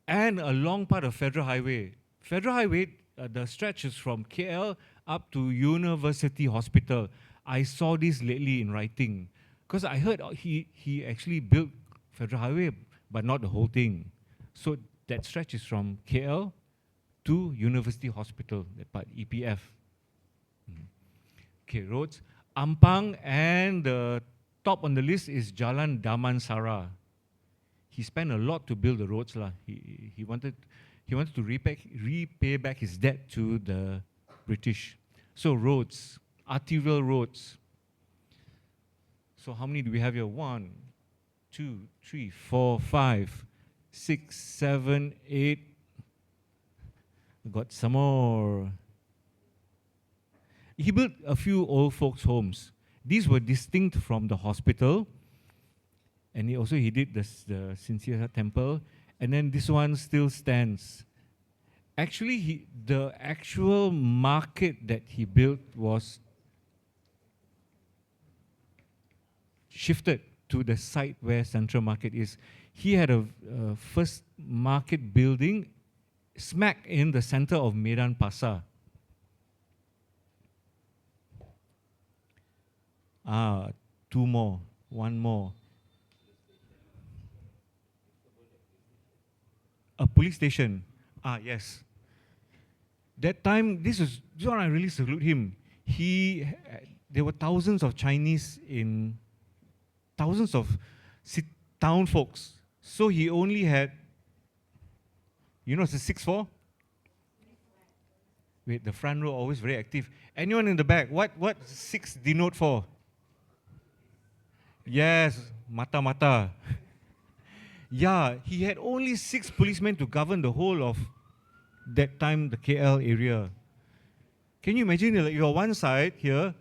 and a long part of Federal Highway. Federal Highway, the stretch is from KL up to University Hospital. I saw this lately in writing, because I heard he actually built Federal Highway, but not the whole thing. So that stretch is from KL to University Hospital, that part, EPF. Okay, roads. Ampang, and the top on the list is Jalan Damansara. He spent a lot to build the roads. He wanted to repay back his debt to the British. So roads, arterial roads. So how many do we have here? 1, 2, 3, 4, 5, 6, 7, 8. We got some more. He built a few old folks' homes. These were distinct from the hospital. And he did the Sincere Temple. And then this one still stands. Actually, the actual market that he built was shifted to the site where Central Market is. He had a first market building smack in the center of Medan Pasar. Two more, one more. A police station. Yes. That time, this one I really salute him. There were thousands of Chinese thousands of town folks. So he only had, it's a 6'4"? Wait, the front row always very active. Anyone in the back, what 6 denote for? Yes, mata-mata. Yeah, he had only 6 policemen to govern the whole of that time, the KL area. Can you imagine, like, you're one side here,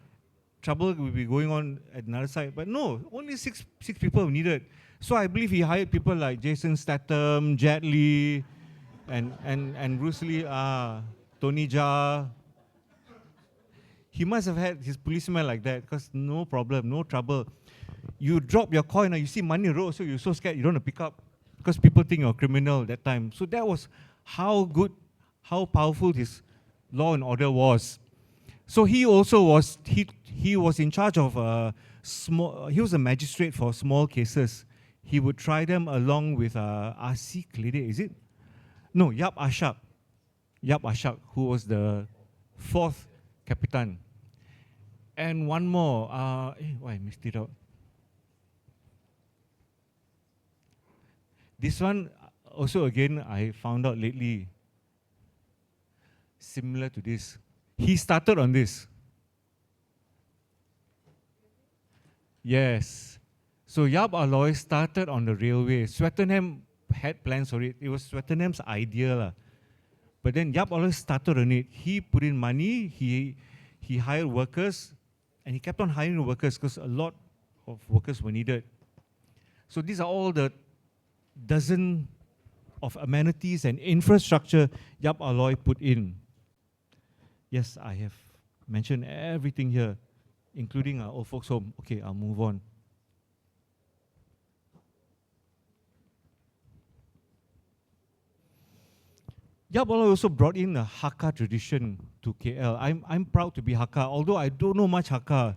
trouble will be going on at another side. But no, only six people needed. So I believe he hired people like Jason Statham, Jet Li, and Bruce Lee, Tony Jaa. He must have had his policemen like that, because no problem, no trouble. You drop your coin, you see money in the road, so you're so scared you don't want to pick up, because people think you're a criminal that time. So that was how good, how powerful his law and order was. So he also was, he was in charge of he was a magistrate for small cases. He would try them along with R.C. Klede, is it? No, Yap Ah Loy, who was the fourth Kapitan. And one more, why I missed it out? This one, also again, I found out lately, similar to this. He started on this. Yes. So Yap Ah Loy started on the railway. Swettenham had plans for it. It was Swettenham's idea. But then Yap Ah Loy started on it. He put in money, he hired workers, and he kept on hiring workers because a lot of workers were needed. So these are all the dozen of amenities and infrastructure Yap Ah Loy put in. Yes, I have mentioned everything here, including our old folks' home. Okay, I'll move on. Yap Ah Loy also brought in a Hakka tradition to KL. I'm proud to be Hakka, although I don't know much Hakka.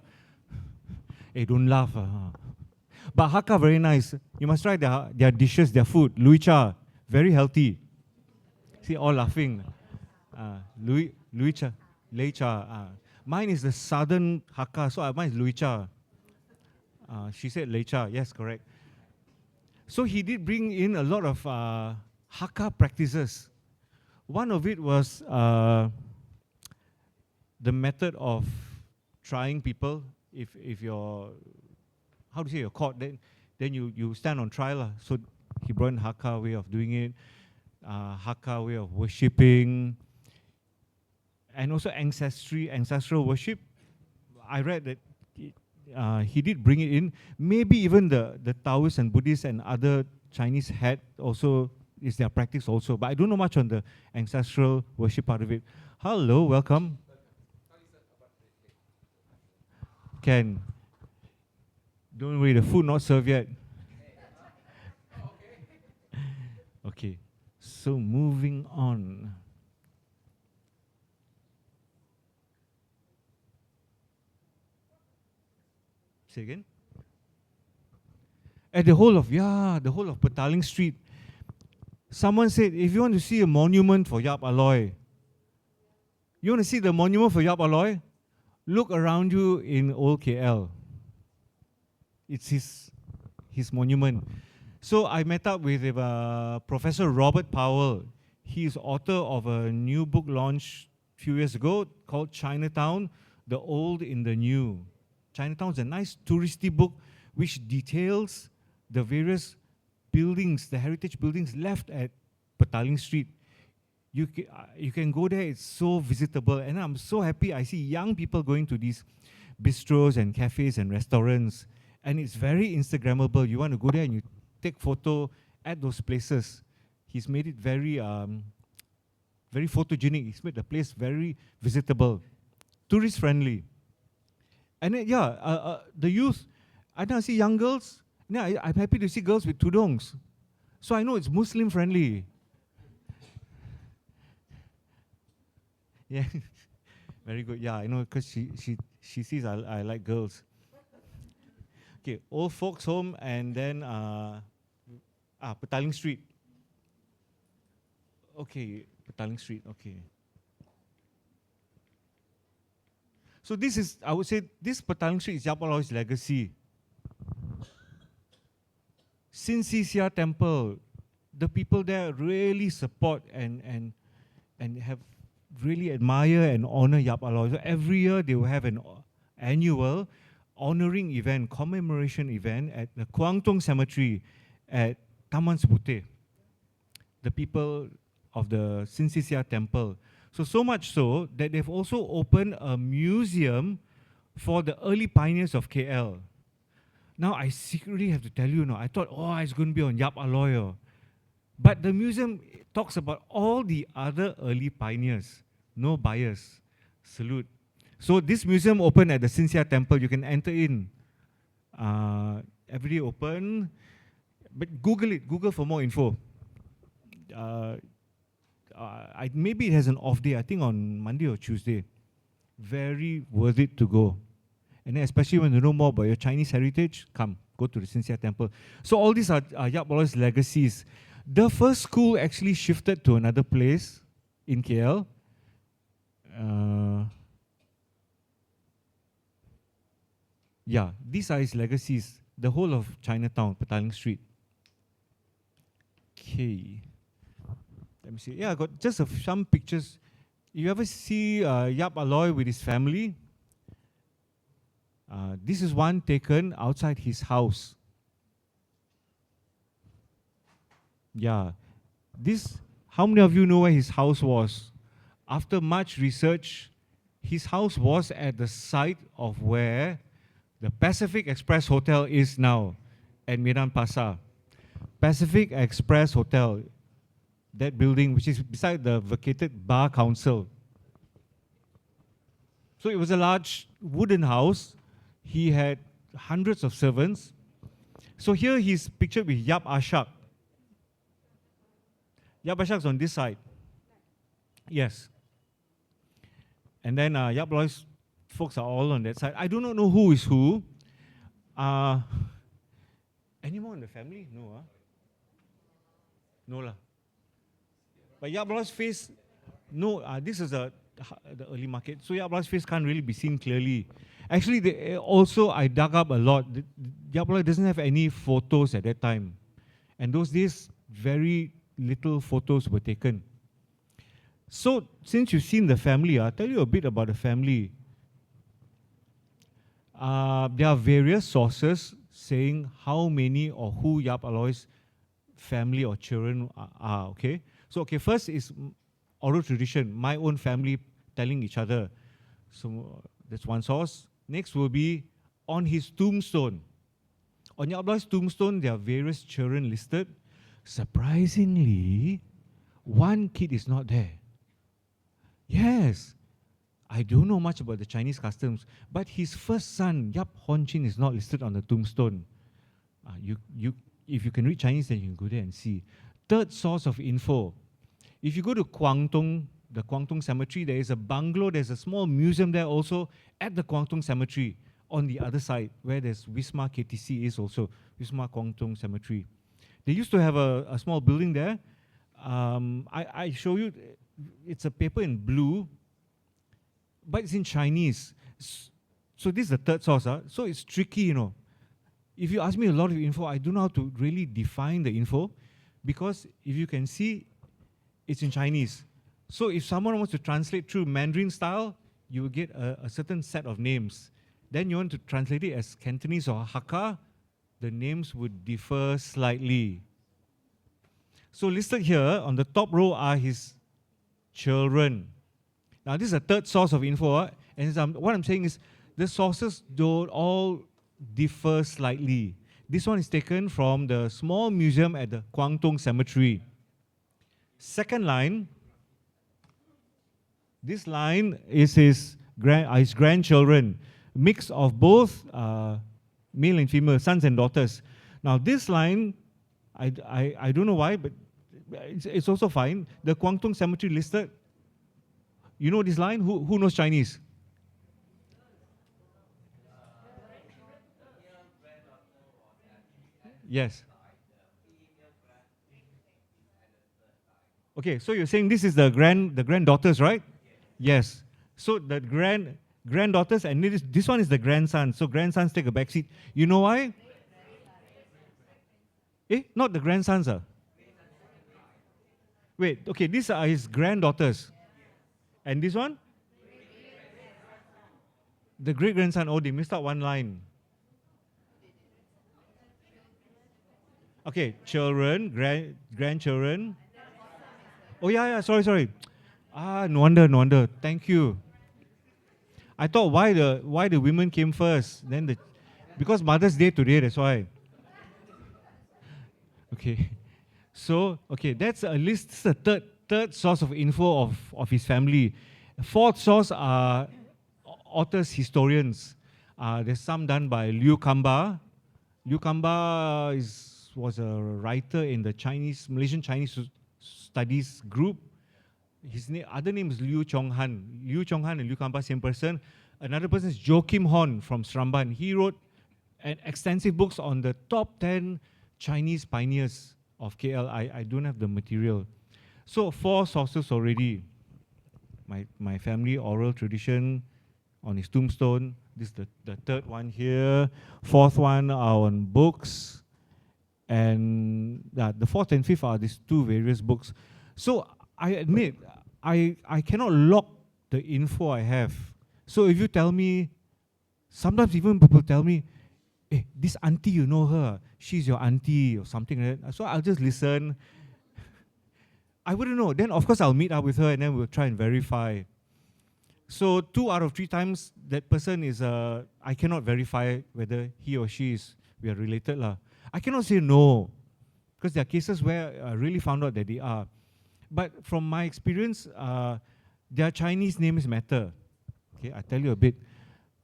Hey, don't laugh. But Hakka very nice. You must try their dishes, their food. Lui cha, very healthy. See, all laughing. Lui cha, Lei cha. Mine is the southern Hakka, so mine is Lui cha. She said Lei cha, yes, correct. So he did bring in a lot of Hakka practices. One of it was the method of trying people. If you're, how to say, you're caught, then you stand on trial. So he brought in Hakka way of doing it, Hakka way of worshipping, and also ancestral worship. I read that he did bring it in. Maybe even the Taoists and Buddhists and other Chinese had also, is their practice also. But I don't know much on the ancestral worship part of it. Hello, welcome. Ken, don't worry, the food not served yet. Okay, so moving on. Say again? At the whole of Petaling Street, someone said, if you want to see a monument for Yap Ah Loy, you want to see the monument for Yap Ah Loy? Look around you in old KL. It's his monument. So I met up with Professor Robert Powell. He is author of a new book launched a few years ago called Chinatown, The Old in the New. Chinatown is a nice touristy book which details the various buildings, the heritage buildings left at Petaling Street. You can go there, it's so visitable. And I'm so happy I see young people going to these bistros and cafes and restaurants. And it's very Instagrammable. You want to go there and you take photo at those places. He's made it very, very photogenic. He's made the place very visitable, tourist friendly. And then, the youth, I now see young girls. Yeah, I'm happy to see girls with tudongs. So I know it's Muslim friendly. Yeah, very good. Yeah, I know, because she sees I like girls. Okay, old folks home, and then Petaling Street. Okay, Petaling Street. Okay. So this is, I would say, this Petaling Street is Yap Ah Loy's legacy. Sin Sia Temple, the people there really support and have really admire and honor Yap Ah Loy. So every year they will have an annual honoring event, commemoration event at the Kwangtung Cemetery at Taman Sebuteh, the people of the Sinsisia Temple. So much so that they've also opened a museum for the early pioneers of KL. Now, I secretly have to tell you, I thought, it's going to be on Yap Ah Loy. But the museum talks about all the other early pioneers. No bias. Salute. So this museum opened at the Sinsisia Temple. You can enter in. Every day open. But Google it. Google for more info. Maybe it has an off day. I think on Monday or Tuesday. Very worth it to go. And then especially when you know more about your Chinese heritage, go to the Sinsisia Temple. So all these are Yap Ah Loy's legacies. The first school actually shifted to another place in KL. These are his legacies. The whole of Chinatown, Petaling Street. Okay. Let me see. I got just some pictures. You ever see Yap Ah Loy with his family? This is one taken outside his house. How many of you know where his house was? After much research, his house was at the site of where the Pacific Express Hotel is now, at Medan Pasar. Pacific Express Hotel, that building which is beside the vacated Bar Council. So it was a large wooden house. He had hundreds of servants. So here he's pictured with Yap Ah Shak. Yap Ah Shak's on this side. Yes. And then Yap Ah Loy's folks are all on that side. I do not know who is who. Any more in the family? No, No lah. But Yap Ah Loy's face, this is the early market. So Yap Ah Loy's face can't really be seen clearly. Actually, I dug up a lot. Yap Ah Loy doesn't have any photos at that time. And those days, very little photos were taken. So, since you've seen the family, I'll tell you a bit about the family. There are various sources saying how many or who Yap Ah Loy's family or children are, okay? So, first is oral tradition, my own family telling each other. So, that's one source. Next will be on his tombstone. On Yap Ah Loy's tombstone, there are various children listed. Surprisingly, one kid is not there. Yes, I don't know much about the Chinese customs, but his first son, Yap Hon Chin, is not listed on the tombstone. If you can read Chinese, then you can go there and see. Third source of info. If you go to Kwangtung, the Kwangtung Cemetery, there is a bungalow, there's a small museum there also at the Kwangtung Cemetery on the other side, where there's Wisma KTC is also, Wisma Kwangtung Cemetery. They used to have a small building there. I show you, it's a paper in blue, but it's in Chinese. So this is the third source. So it's tricky, If you ask me a lot of info, I don't know how to really define the info, because if you can see, it's in Chinese. So if someone wants to translate through Mandarin style, you will get a certain set of names. Then you want to translate it as Cantonese or Hakka, the names would differ slightly. So listed here on the top row are his children. Now this is a third source of info, and what I'm saying is the sources don't all differ slightly. This one is taken from the small museum at the Kwangtung Cemetery. Second line, this line is his grandchildren, mix of both male and female, sons and daughters. Now this line, I don't know why, but it's also fine. The Kwangtung Cemetery listed. You know this line? Who knows Chinese? Yes. Okay, so you're saying this is the granddaughters, right? Yes. So the granddaughters, and this one is the grandson. So grandsons take a back seat. You know why? Not the grandsons, Wait, okay, these are his granddaughters. And this one? The great-grandson, oh, they missed out one line. Okay, children, grandchildren. Oh, yeah, sorry. No wonder. Thank you. I thought why the women came first, because Mother's Day today, that's why. Okay. So, that's a list. This is the third source of info of his family. Fourth source are authors, historians. There's some done by Liu Kamba. Liu Kamba was a writer in the Malaysian Chinese Studies group. His other name is Liu Chonghan. Liu Chonghan and Liu Kamba, same person. Another person is Joachim Horn from Sramban. He wrote an extensive books on the top 10 Chinese pioneers of KL. I don't have the material. So 4 sources already. My family oral tradition on his tombstone. This is the third one here. Fourth one are on books. And the fourth and fifth are these 2 various books. So I admit, I cannot lock the info I have. So if you tell me, sometimes even people tell me, hey, this auntie, you know her, she's your auntie or something like that. So I'll just listen. I wouldn't know. Then of course I'll meet up with her and then we'll try and verify. So 2 out of 3 times that person is, I cannot verify whether he or she we are related lah. I cannot say no, because there are cases where I really found out that they are. But from my experience, their Chinese names matter. Okay, I'll tell you a bit.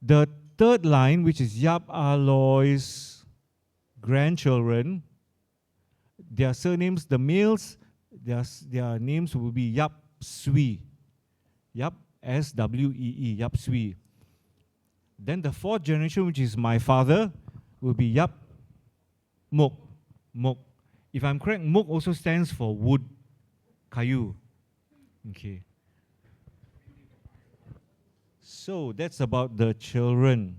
The third line, which is Yap Ah Loy's grandchildren, their surnames, the males, their names will be Yap Swee. Yap, S-W-E-E, Yap Swee. Then the 4th generation, which is my father, will be Yap Mok. If I'm correct, Mok also stands for wood, kayu. Okay. So that's about the children.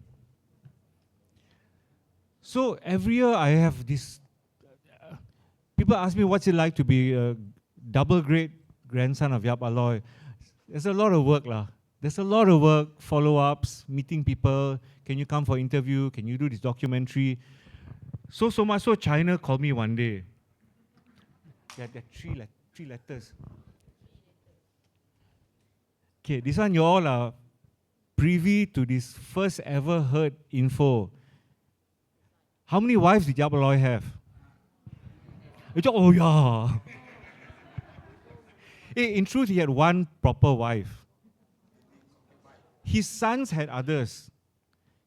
So every year I have this. People ask me what's it like to be a double great grandson of Yap Ah Loy. There's a lot of work lah. There's a lot of work, follow-ups, meeting people. Can you come for interview? Can you do this documentary? So much so China called me one day. There are 3 letters. Okay, this one you all are privy to this first ever heard info. How many wives did Yap Ah Loy have? Oh yeah. In truth, he had 1 proper wife. His sons had others.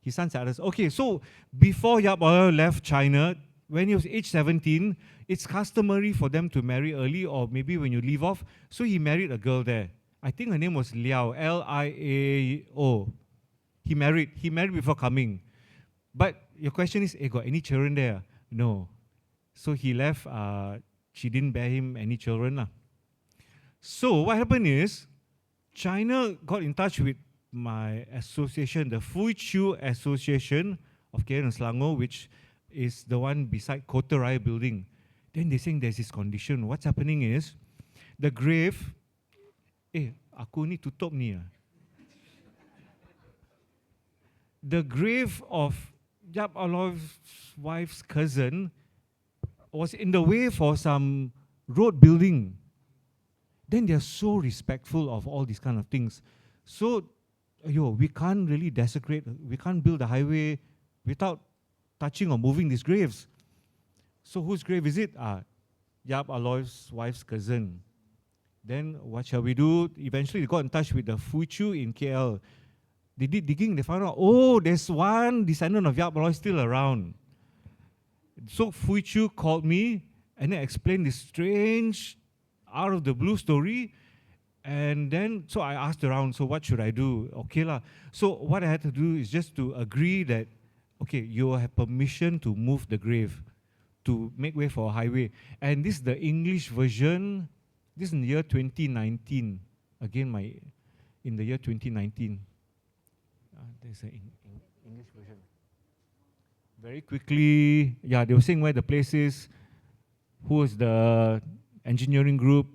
Okay, so before Yap Ah Loy left China, when he was age 17, it's customary for them to marry early or maybe when you leave off. So he married a girl there. I think her name was Liao, L-I-A-O. He married before coming. But your question is, got any children there? No. So he left, she didn't bear him any children lah. So what happened is, China got in touch with my association, the Fuichu Association of KL and Selangor, which is the one beside Kota Raya building. Then they saying there's this condition. What's happening is, the grave, aku ni tutup ni. The grave of Yap Ah Loy's wife's cousin was in the way for some road building. Then they're so respectful of all these kind of things. So, we can't really desecrate, we can't build a highway without touching or moving these graves. So whose grave is it? Yap Ah Loy's wife's cousin. Then what shall we do? Eventually they got in touch with the Fuichu in KL. They did digging, they found out, there's one descendant of Yap Ah Loy still around. So Fuichu called me and then explained this strange, out of the blue story. And then, so I asked around, so what should I do? Okay lah. So what I had to do is just to agree that, you have permission to move the grave, to make way for a highway. And this is the English version. This is in the year 2019. Again, in the year 2019. There's an English version. Very quickly, they were saying where the place is, who is the engineering group.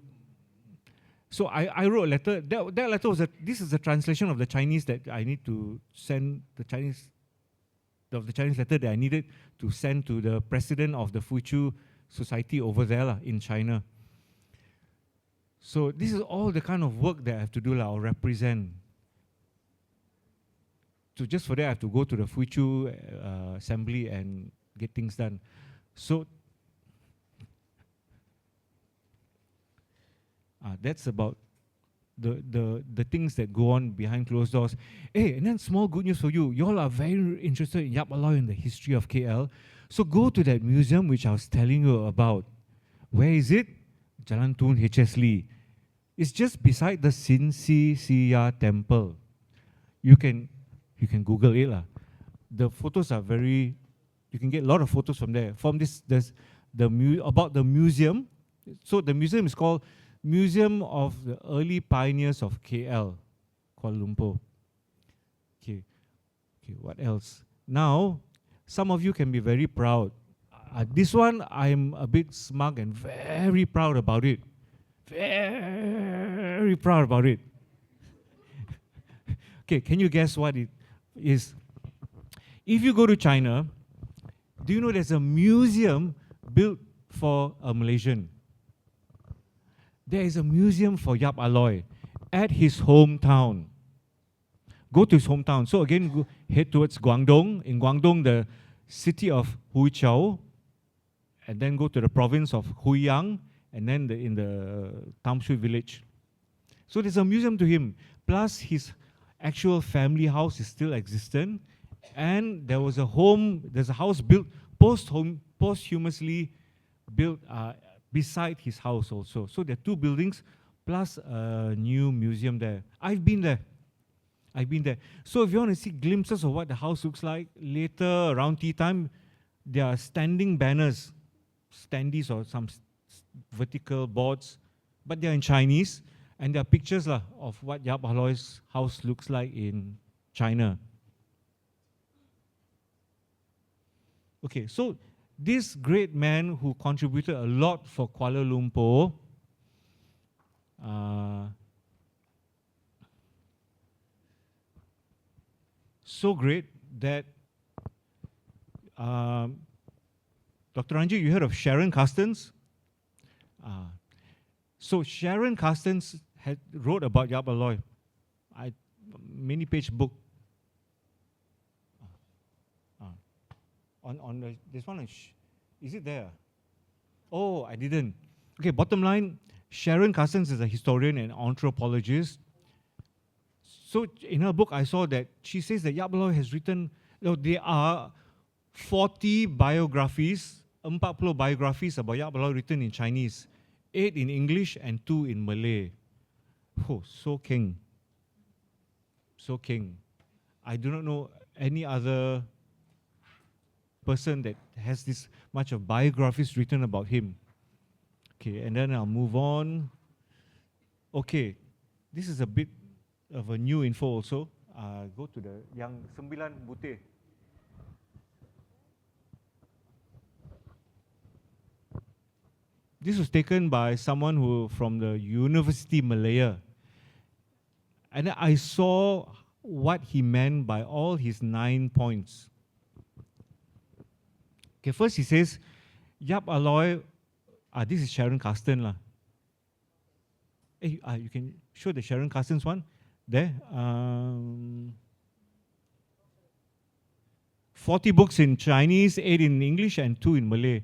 So I wrote a letter. That letter was this is a translation of the Chinese that I need to send the Chinese letter that I needed to send to the president of the Fuchu Society over there in China. So this is all the kind of work that I have to do or represent. So just for that, I have to go to the Fuchu assembly and get things done. So that's about the things that go on behind closed doors. Hey, and then small good news for you. You all are very interested in Yap Ah Loy and the history of KL. So go to that museum which I was telling you about. Where is it? Jalan Tun H.S. Lee. It's just beside the Sin Si Siya temple. You can Google it. The photos are very, you can get a lot of photos from there. From this, there's about the museum. So the museum is called Museum of the Early Pioneers of KL, Kuala Lumpur. Okay, what else? Now, some of you can be very proud. This one, I'm a bit smug and very proud about it. Very proud about it. Okay, can you guess what it is? If you go to China, do you know there's a museum built for a Malaysian? There is a museum for Yap Ah Loy at his hometown. Go to his hometown. So again, head towards Guangdong. In Guangdong, the city of Huiqiao, and then go to the province of Huiyang, and then in the Tamshui village. So there's a museum to him. Plus, his actual family house is still existent, and there's a house built posthumously built beside his house also. So there are two buildings plus a new museum there. I've been there. So if you want to see glimpses of what the house looks like, later around tea time, there are standing banners, standees or some vertical boards, but they're in Chinese, and there are pictures of what Yap Ah Loy's house looks like in China. Okay, so this great man who contributed a lot for Kuala Lumpur, so great that Dr. Ranjit, you heard of Sharon Carstens? So Sharon Carstens wrote about Yap Ah Loy, many-page book. On this one, is it there? Oh, I didn't. Okay, bottom line, Sharon Carstens is a historian and anthropologist. So in her book, I saw that she says that Yap Ah Loy has written, there are 40 biographies, 40 biographies about Yap Ah Loy written in Chinese, 8 in English and 2 in Malay. Oh, so king. I do not know any other person that has this much of biographies written about him. Okay, and then I'll move on. Okay, this is a bit of a new info also. Go to the yang 9 butir. This was taken by someone who from the University Malaya. And I saw what he meant by all his 9 points. Okay, first he says, Yap Ah Loy, this is Sharon Carstens . Hey, you can show the Sharon Carstens one there. 40 books in Chinese, 8 in English, and 2 in Malay.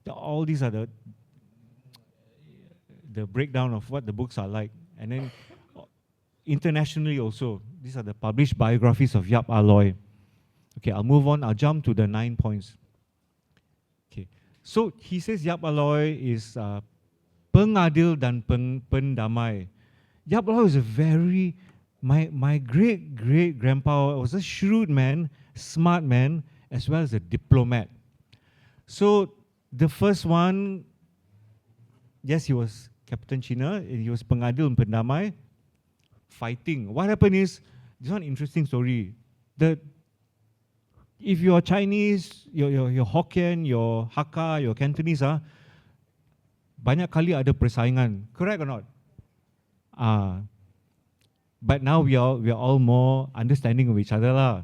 All these are the breakdown of what the books are like. And then internationally also, these are the published biographies of Yap Ah Loy. Okay, I'll move on. I'll jump to the 9 points. Okay, so he says Yap Ah Loy is pengadil dan pendamai. Yap Ah Loy is a very, my great-great-grandpa was a shrewd man, smart man, as well as a diplomat. So the first one, yes, he was Kapitan China, he was pengadil dan pendamai, fighting. What happened is, this one interesting story. If you're Chinese, your Hokkien, your Hakka, your Cantonese, banyak kali ada persaingan. Correct or not? But now we are all more understanding of each other lah.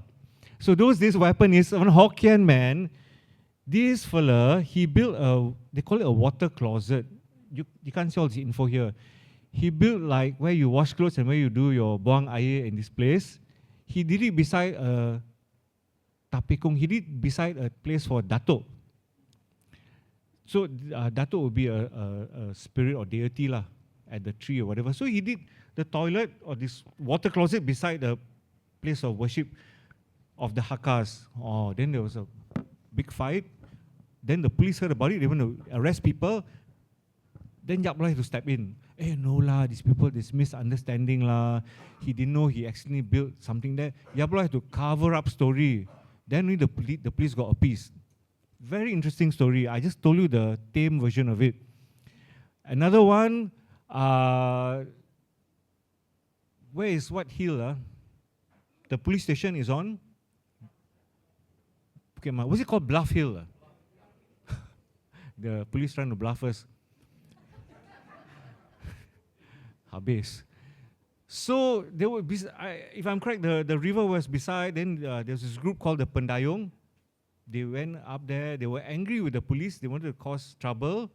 So those days what happened is, one Hokkien man, this fella, he built they call it a water closet. You can't see all the info here. He built like where you wash clothes and where you do your buang air in this place. He did it beside a tapikung. He did beside a place for Datuk. So Datuk would be a spirit or deity lah at the tree or whatever. So he did the toilet or this water closet beside the place of worship of the Hakkas. Oh, then there was a big fight. Then the police heard about it. They went to arrest people. Then Yap Ah Loy had to step in. No lah, these people, this misunderstanding lah. He didn't know he accidentally built something there. Yap Ah Loy had to cover up story. Then the police got appeased. Very interesting story. I just told you the tame version of it. Another one, where is what hill? The police station is on. Okay, what's it called? Bluff Hill. The police trying to bluff us. Habis. So they were, if I'm correct, the river was beside. Then there's this group called the Pendayung. They went up there. They were angry with the police. They wanted to cause trouble.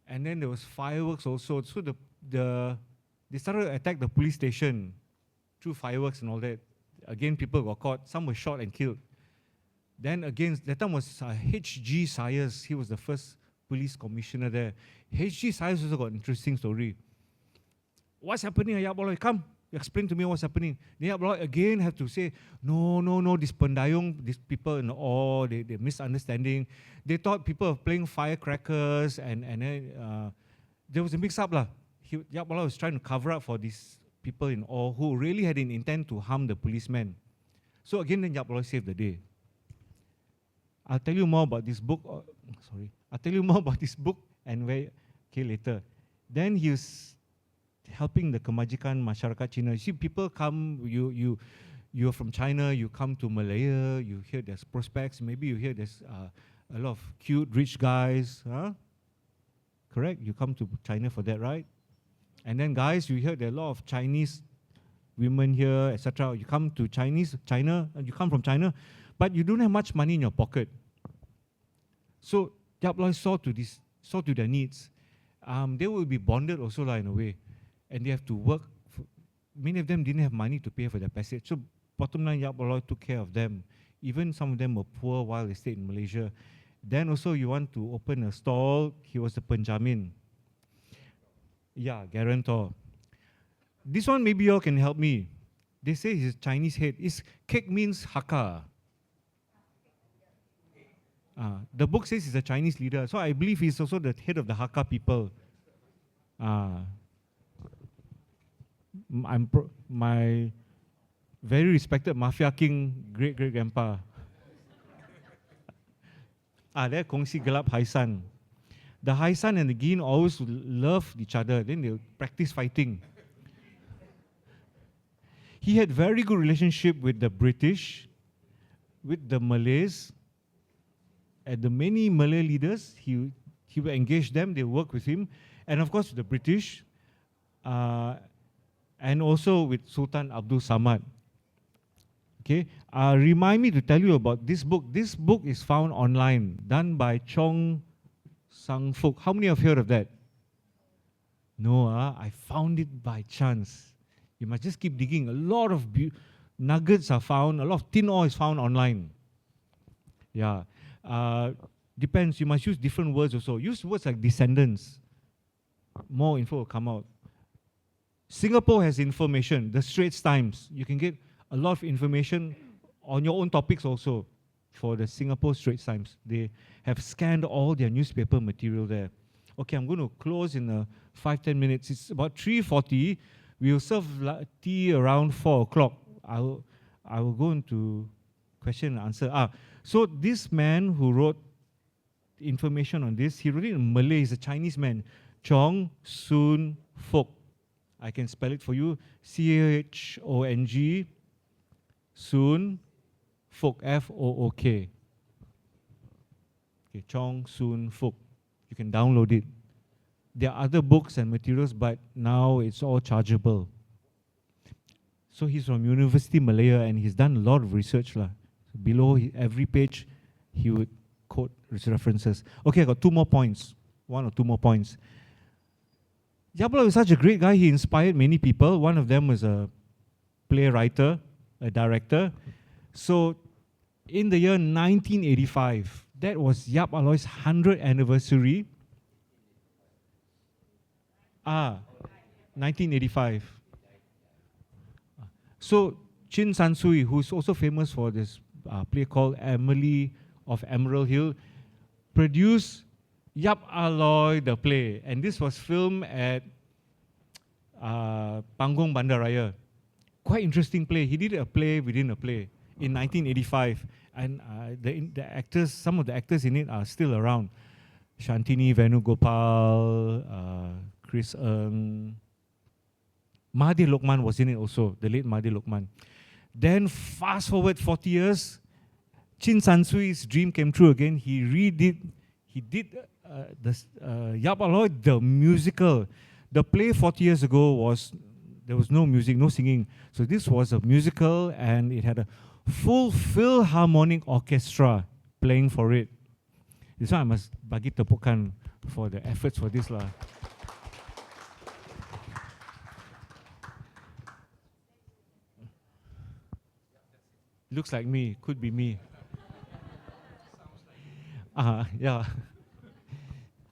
And then there was fireworks also. So they started to attack the police station through fireworks and all that. Again, people got caught. Some were shot and killed. Then again, that time was H.G. Sayers. He was the first police commissioner there. H.G. Sayers also got an interesting story. What's happening, Yap Ah Loy? Come, explain to me what's happening. Then Yap Ah Loy again have to say, no, this Pendayung, these people in awe, they're misunderstanding. They thought people were playing firecrackers and then there was a mix-up lah. Yap Ah Loy was trying to cover up for these people in awe who really had an intent to harm the policemen. So again, then Yap Ah Loy saved the day. I'll tell you more about this book. I'll tell you more about this book and later. Then he was helping the Kemajikan Masyarakat Cina. You see, people come, you're from China, you come to Malaya, you hear there's prospects, maybe you hear there's a lot of cute, rich guys, correct? You come to China for that, right? And then guys, you hear there are a lot of Chinese women here, etc. You come to China, you come from China, but you don't have much money in your pocket. So Yap Ah Loy saw to their needs. They will be bonded also lah in a way. And they have to work. Many of them didn't have money to pay for their passage. So bottom line, Yap Ah Loy took care of them. Even some of them were poor while they stayed in Malaysia. Then also you want to open a stall, he was the penjamin. Yeah, guarantor. This one maybe you all can help me. They say he's a Chinese head. Kek means Hakka. The book says he's a Chinese leader. So I believe he's also the head of the Hakka people. My very respected Mafia King, great-great-grandpa. They're Kongsi Gelap Haisan. The Haisan and the Gin always loved each other. Then they practice fighting. He had very good relationship with the British, with the Malays, and the many Malay leaders. He would engage them, they work with him, and of course with the British, and also with Sultan Abdul Samad. Okay, remind me to tell you about this book. This book is found online, done by Chong Sang Fuk. How many have heard of that? No, I found it by chance. You must just keep digging. A lot of nuggets are found. A lot of tin ore is found online. Yeah. Depends. You must use different words also. Use words like descendants. More info will come out. Singapore has information. The Straits Times. You can get a lot of information on your own topics also for the Singapore Straits Times. They have scanned all their newspaper material there. Okay, I'm going to close in 5-10 minutes. It's about 3:40. We'll serve tea around 4 o'clock. I will go into question and answer. So this man who wrote information on this, he wrote it in Malay. He's a Chinese man. Chong Soon Fok. I can spell it for you. C-H-O-N-G Soon Fok. F-O-O-K. Okay, Chong Soon Fok. You can download it. There are other books and materials, but now it's all chargeable. So he's from University Malaya, and he's done a lot of research. Below every page, he would quote his references. Okay, I got 2 more points. 1 or 2 more points. Yap Ah Loy was such a great guy. He inspired many people. One of them was a playwright, a director. So in the year 1985, that was Yap Ah Loy's 100th anniversary. 1985. So Chin Sansui, who's also famous for this play called Emily of Emerald Hill, produced Yap Ah Loy the play, and this was filmed at Panggung Bandaraya. Quite interesting play. He did a play within a play in 1985, and the actors, some of the actors in it are still around. Shantini Venugopal, Chris Ng, Mahathir Lokman was in it also, the late Mahathir Lokman. Then fast forward 40 years, Chin Sansui's dream came true again. He did Yap Ah Loy the musical. The play 40 years ago there was no music, no singing. So this was a musical, and it had a full Philharmonic orchestra playing for it. This one I must bagi tepukan for the efforts for this lah. Looks like me, could be me. Yeah.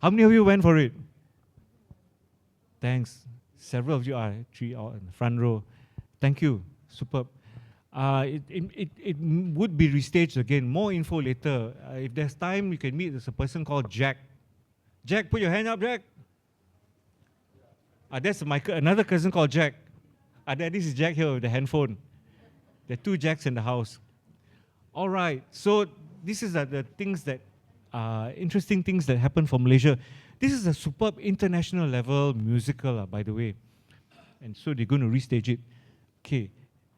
How many of you went for it? Thanks. Several of you are 3 out in the front row. Thank you. Superb. It would be restaged again. More info later. If there's time, you can meet. There's a person called Jack. Jack, put your hand up, Jack. That's another cousin called Jack. This is Jack here with the handphone. There are 2 Jacks in the house. All right. So this is the things that interesting things that happen for Malaysia. This is a superb international level musical, by the way. And so they're going to restage it. Okay.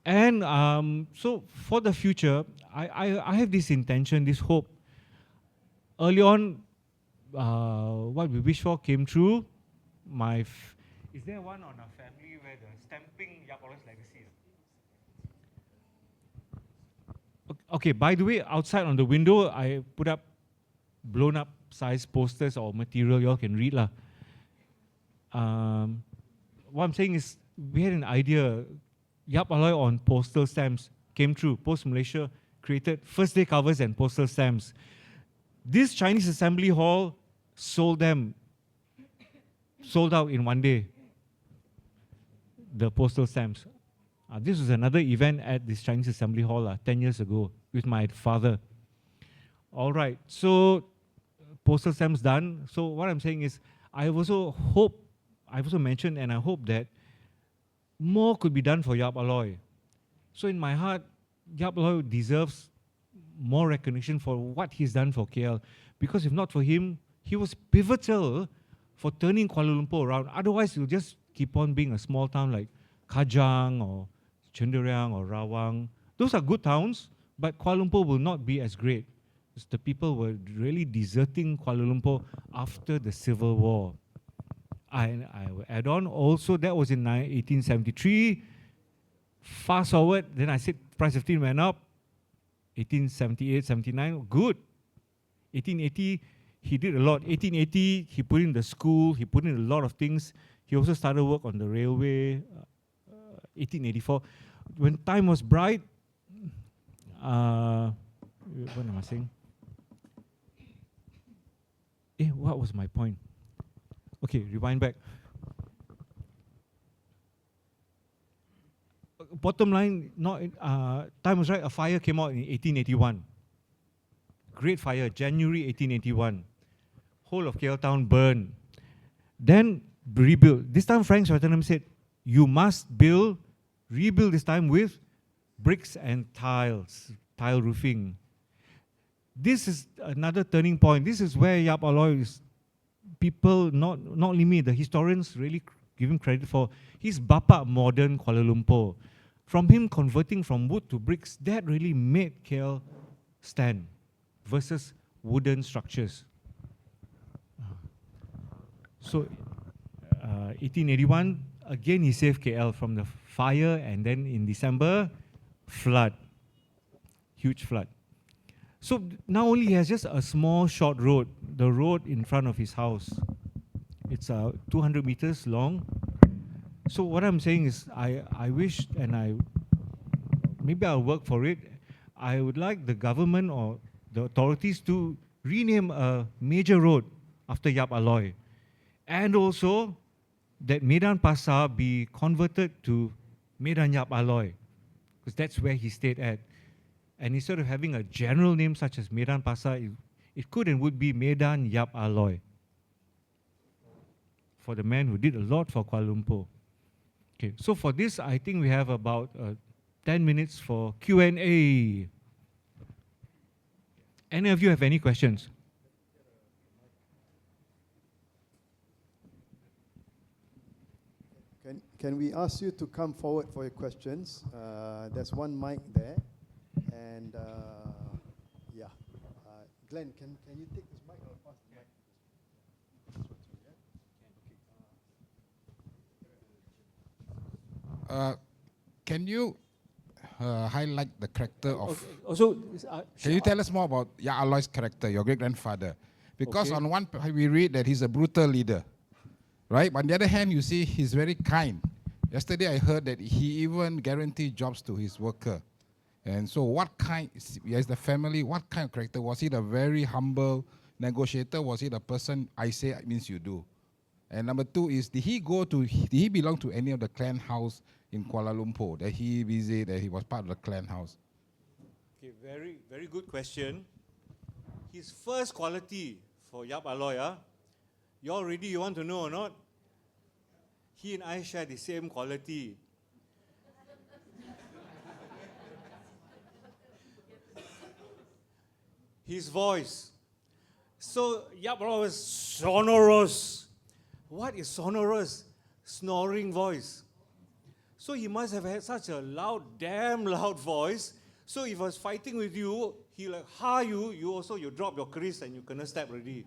And so for the future, I have this intention, this hope. Early on, what we wish for came true. Is there one on our family where the stamping Yap Ah Loy's legacy? Okay, by the way, outside on the window, I put up blown up size posters or material you all can read. What I'm saying is, we had an idea. Yap Ah Loy on postal stamps came true. Post Malaysia created first day covers and postal stamps. This Chinese Assembly Hall sold out in one day, the postal stamps. This was another event at this Chinese Assembly Hall 10 years ago with my father. All right, so postal stamps done. So what I'm saying is, I've also mentioned, and I hope that more could be done for Yap Ah Loy. So in my heart, Yap Ah Loy deserves more recognition for what he's done for KL. Because if not for him, he was pivotal for turning Kuala Lumpur around. Otherwise, you'll just keep on being a small town like Kajang or Cenderam or Rawang. Those are good towns, but Kuala Lumpur will not be as great. Because the people were really deserting Kuala Lumpur after the Civil War. I will add on also, that was in 1873. Fast forward, then I said price of tin went up. 1878, 79, good. 1880, he did a lot. 1880, he put in the school, he put in a lot of things. He also started work on the railway. 1884, when time was bright, what am I saying? What was my point? Okay, rewind back. Bottom line, time was right, a fire came out in 1881. Great fire, January 1881. Whole of KL town burned. Then rebuild. This time Frank Swettenham said, you must rebuild this time with bricks and tile roofing. This is another turning point. This is where Yap Ah Loy is, people, not only me, the historians really give him credit for his Bapa modern Kuala Lumpur. From him converting from wood to bricks, that really made KL stand versus wooden structures. So 1881, again he saved KL from the fire, and then in December, flood, huge flood. So now only he has just a small short road, the road in front of his house. It's 200 meters long. So what I'm saying is, I wish, and maybe I'll work for it. I would like the government or the authorities to rename a major road after Yap Ah Loy. And also that Medan Pasar be converted to Medan Yap Ah Loy, because that's where he stayed at. And instead of having a general name such as Medan Pasar, it could and would be Medan Yap Ah Loy, for the man who did a lot for Kuala Lumpur. Okay, so for this, I think we have about 10 minutes for Q&A. Any of you have any questions? Can we ask you to come forward for your questions? There's one mic there. And yeah. Glenn, can you take this mic? I'll pass the mic. Can you highlight the character of... Okay. Also, Can you tell us more about Yap Ah Loy's character, your great-grandfather? Because on one part we read that he's a brutal leader, right? But on the other hand, you see he's very kind. Yesterday I heard that he even guaranteed jobs to his worker. And so what kind, as the family, what kind of character? Was he the very humble negotiator? Was he the person, I say it means you do? And number two is, did he belong to any of the clan house in Kuala Lumpur that he visited, that he was part of the clan house? okay, very, very good question. His first quality for Yap Ah Loy, you all ready? You want to know or not? He and I share the same quality. His voice. So Yap Ah Loy was sonorous. What is sonorous? Snoring voice. So he must have had such a loud, damn loud voice. So if I was fighting with you, he like, ha you drop your kris and you cannot step already.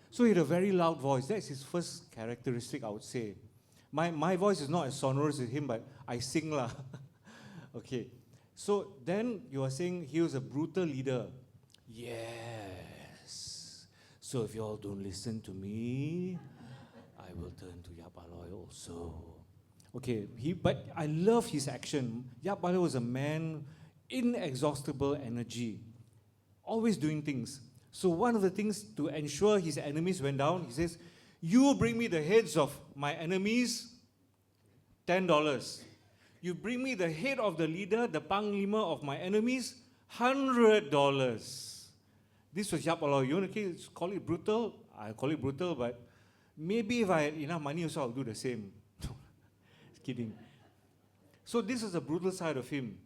So he had a very loud voice. That's his first characteristic, I would say. My voice is not as sonorous as him, but I sing lah. Okay. So then you are saying he was a brutal leader. Yes. So if you all don't listen to me, I will turn to Yap Ah Loy also. Okay, but I love his action. Yap Ah Loy was a man, inexhaustible energy, always doing things. So one of the things to ensure his enemies went down, he says, you bring me the heads of my enemies, $10. You bring me the head of the leader, the panglima of my enemies, $100. This was Yap Ah Loy. You want to call it brutal? I call it brutal, but maybe if I had enough money also, I'll do the same. Kidding. So this is the brutal side of him.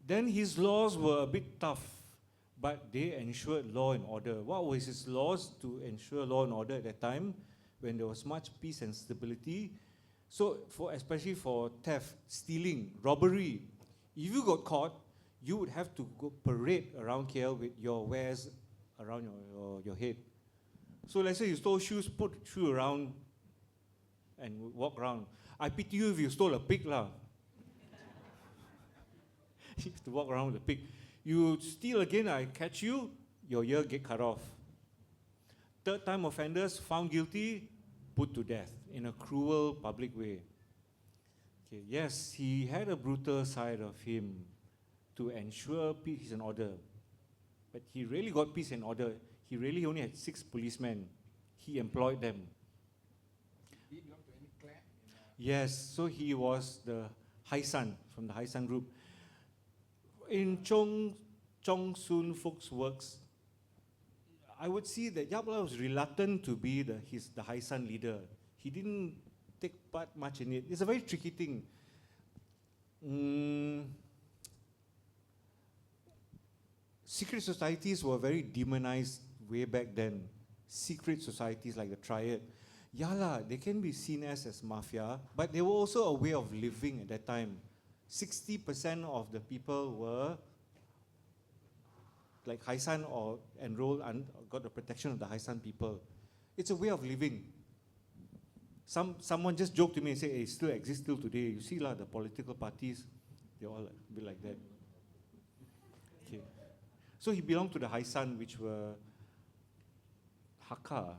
Then his laws were a bit tough, but they ensured law and order. What was his laws to ensure law and order at that time when there was much peace and stability? So especially for theft, stealing, robbery, if you got caught, you would have to go parade around KL with your wares around your head. So let's say you stole shoes, put shoe around and walk around. I pity you if you stole a pig lah. You have to walk around with a pig. You steal again, I catch you, your ear get cut off. Third time offenders found guilty, put to death in a cruel public way. Okay, yes, he had a brutal side of him to ensure peace and order. But he really got peace and order. He really only had 6 policemen. He employed them. Did he belong to any clan? Yes, so he was the Haisan, from the Haisan group. In Chong Soon Fook's works, I would see that Yap Ah Loy was reluctant to be the Haisan leader. He didn't take part much in it. It's a very tricky thing. Secret societies were very demonized way back then. Secret societies like the Triad. Yeah, they can be seen as mafia, but they were also a way of living at that time. 60% of the people were like Haisan or enrolled and got the protection of the Haisan people. It's a way of living. Someone just joked to me and said, it still exists till today. You see, the political parties, they all a bit like that. Okay. So he belonged to the Haisan, which were Hakka.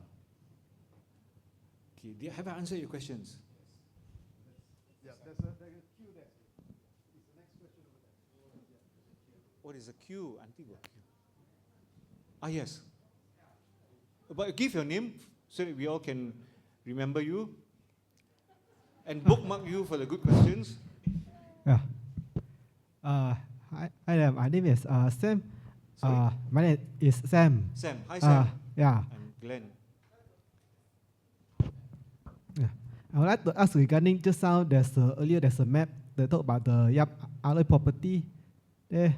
Okay, have I answered your questions? Yeah, there's a queue there. It's the next question over there. What is a queue? Antigua queue. Ah, yes. But give your name so that we all can remember you and bookmark you for the good questions. Yeah. Hi there. My name is Sam. Sorry? My name is Sam. Sam. Hi, Sam. Yeah. I'm Glenn. Yeah. I would like to ask regarding just now. Earlier there's a map that talk about the Yap Ah Loy property. There.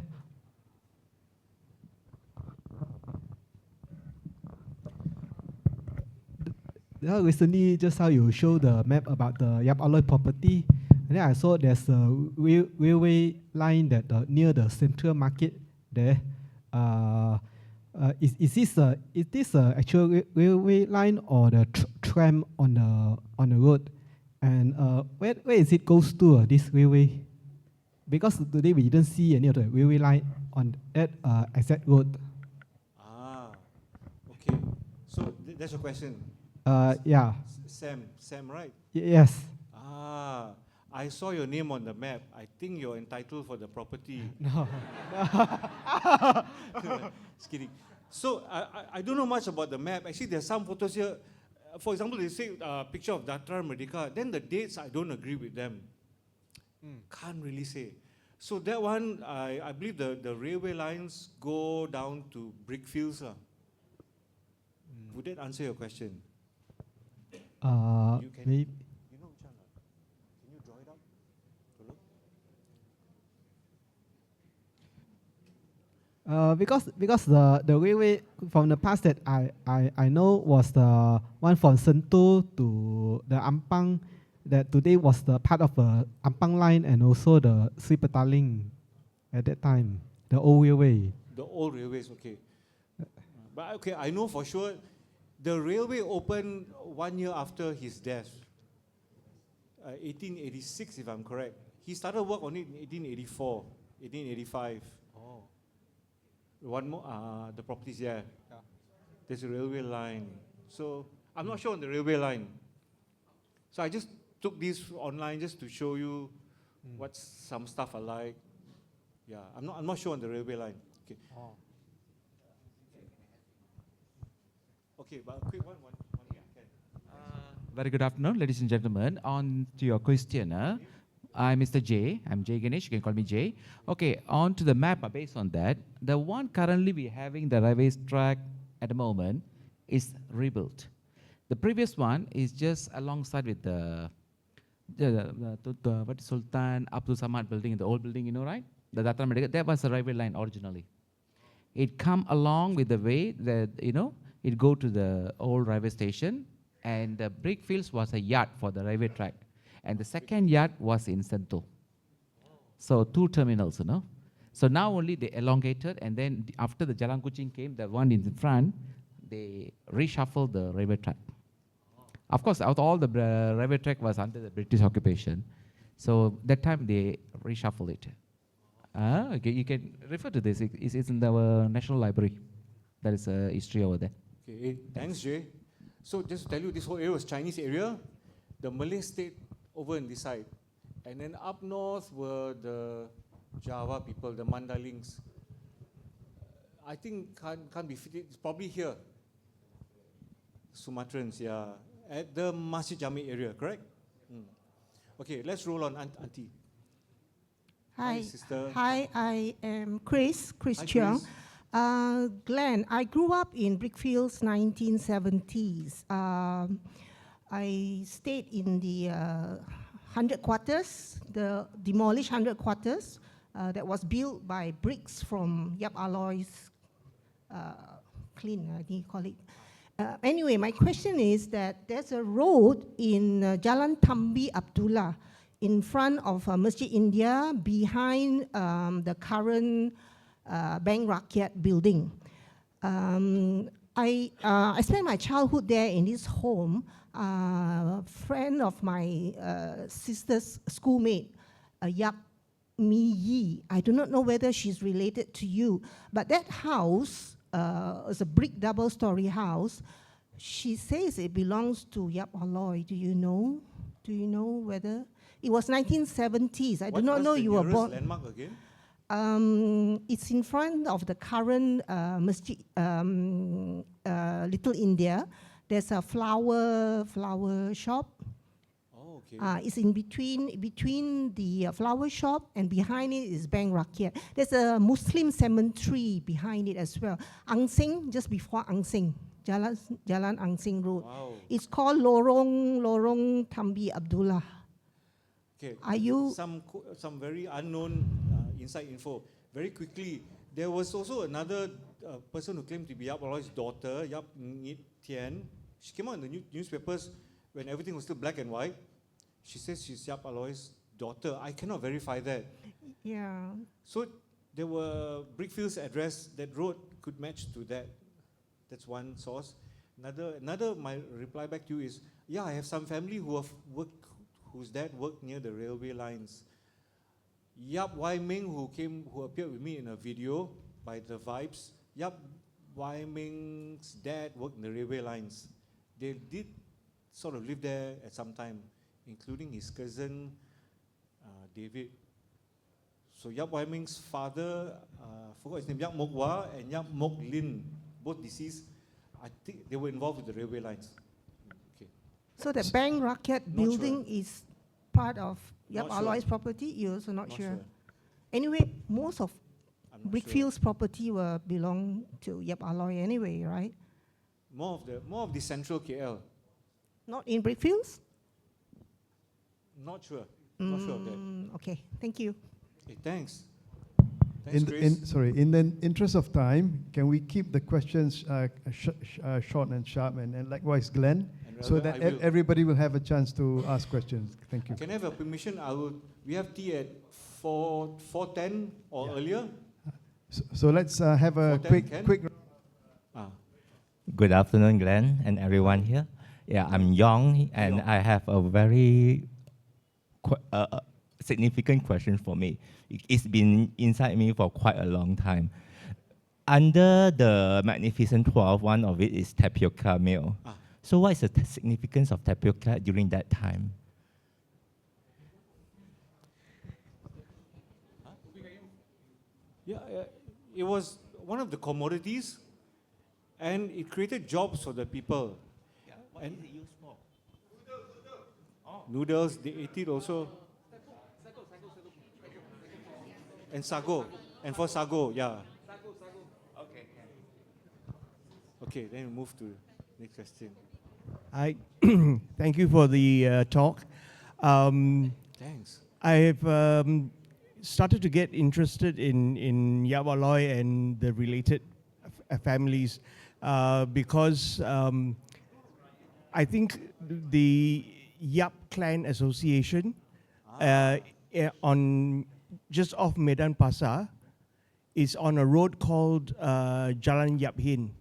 Recently, just how you show the map about the Yap Ah Loy property, and then I saw there's a railway line that near the central market there. Is this a actual railway line or the tram on the road? And where is it goes to this railway? Because today we didn't see any of the railway line on that exact road. Ah, okay. So that's your question. Yeah. Sam, right? Yes. Ah, I saw your name on the map. I think you're entitled for the property. No. Just kidding. So I don't know much about the map. Actually, there's some photos here. For example, they say picture of Datra Merdeka. Then the dates, I don't agree with them. Can't really say. So that one, I believe the railway lines go down to brickfields. Would that answer your question? You can, Maybe. you know which one? Can you draw it up? Because the railway from the past that I know was the one from Sentul to the Ampang, that today was the part of the Ampang line and also the Sri Petaling at that time, the old railway. The old railways, okay. But okay, I know for sure the railway opened 1 year after his death, 1886 if I'm correct. He started work on it in 1884, 1885. Oh. One more, the properties, yeah. There's a railway line. So I'm not sure on the railway line. So I just took this online just to show you what some stuff are like. Yeah, I'm not sure on the railway line. Okay. Oh. Okay, but a quick one here. Very good afternoon, ladies and gentlemen. On to your question, I'm Mr. J. I'm J Ganesh. You can call me J. Okay, on to the map. Based on that, the one currently we having the railway track at the moment is rebuilt. The previous one is just alongside with the what is Sultan Abdul Samad building, the old building, you know, right? The Datra Merdeka. That was a railway line originally. It come along with the way that it go to the old railway station, and the brickfields was a yard for the railway track, and the second yard was in Sentul. So 2 terminals, So now only they elongated, and then after the Jalan Kuching came, the one in front, they reshuffled the railway track. Of course, all the railway track was under the British occupation, so that time they reshuffled it. Okay, you can refer to this. It's in our National Library. That is history over there. Okay, thanks, Jay. So just to tell you, this whole area was Chinese area. The Malay state over on this side. And then up north were the Java people, the Mandalings. I think can't be fitted. It's probably here. Sumatrans, yeah. At the Masjid Jami area, correct? Okay, let's roll on, Auntie. Hi, sister. Hi, I am Chris Hi, Cheung. Chris. Glenn, I grew up in Brickfields 1970s. I stayed in the 100 quarters, the demolished 100 quarters that was built by bricks from Yap Ah Loy's clean, I think you call it. Anyway, my question is that there's a road in Jalan Tambi Abdullah in front of Masjid India behind the current Bank Rakyat building. I spent my childhood there in this home. Friend of my sister's schoolmate, Yap Mi Yi. I do not know whether she's related to you, but that house is a brick double-story house. She says it belongs to Yap Ah Loy. Do you know? Do you know whether it was 1970s? I do not know you were born. Landmark again? It's in front of the current masjid, Little India. There's a flower shop. Oh, okay. It's in between the flower shop, and behind it is Bank Rakyat. There's a Muslim cemetery behind it as well. Ang Seng, just before Ang Seng, Jalan Ang Seng Road. Wow. It's called Lorong Tambi Abdullah. Okay. Are you some very unknown inside info? Very quickly, there was also another person who claimed to be Yap Ah Loy's daughter, Yap Ngit Tian. She came out in the newspapers when everything was still black and white. She says she's Yap Ah Loy's daughter. I cannot verify that. Yeah. So there were Brickfield's address that road could match to that. That's one source. Another my reply back to you is, yeah, I have some family whose dad worked near the railway lines. Yap Wai Ming, who appeared with me in a video by The Vibes. Yap Wai Ming's dad worked in the railway lines. They did sort of live there at some time, including his cousin David. So Yap Wai Ming's father, forgot his name, Yap Mok Wah and Yap Mok Lin, both deceased. I think they were involved with the railway lines. Okay. So the Bank Rakyat building is part of Yap Ah Loy's property? You're also not sure. Anyway, most of Brickfield's property will belong to Yap Ah Loy anyway, right? More of the central KL. Not in Brickfields? Not sure. Not sure of that. Okay, thank you. Okay, thanks. Thanks, Chris. In the interest of time, can we keep the questions short and sharp, and likewise Glenn, so that everybody will have a chance to ask questions. Thank you. Can I have a permission? We have tea at 4:10 or earlier. So let's have a quick. Good afternoon, Glenn and everyone here. Yeah, I'm Yong, and I have a very significant question for me. It's been inside me for quite a long time. Under the Magnificent 12, one of it is tapioca meal. So what is the significance of tapioca during that time? Yeah, it was one of the commodities, and it created jobs for the people. Yeah. What is it used for? Noodles, they ate it also. And sago. And for sago, yeah. Okay. Okay, then we move to next question. Hi, thank you for the talk. Thanks. I have started to get interested in Yap Ah Loy and the related families because I think the Yap Clan Association on just off Medan Pasar is on a road called Jalan Yap Hin.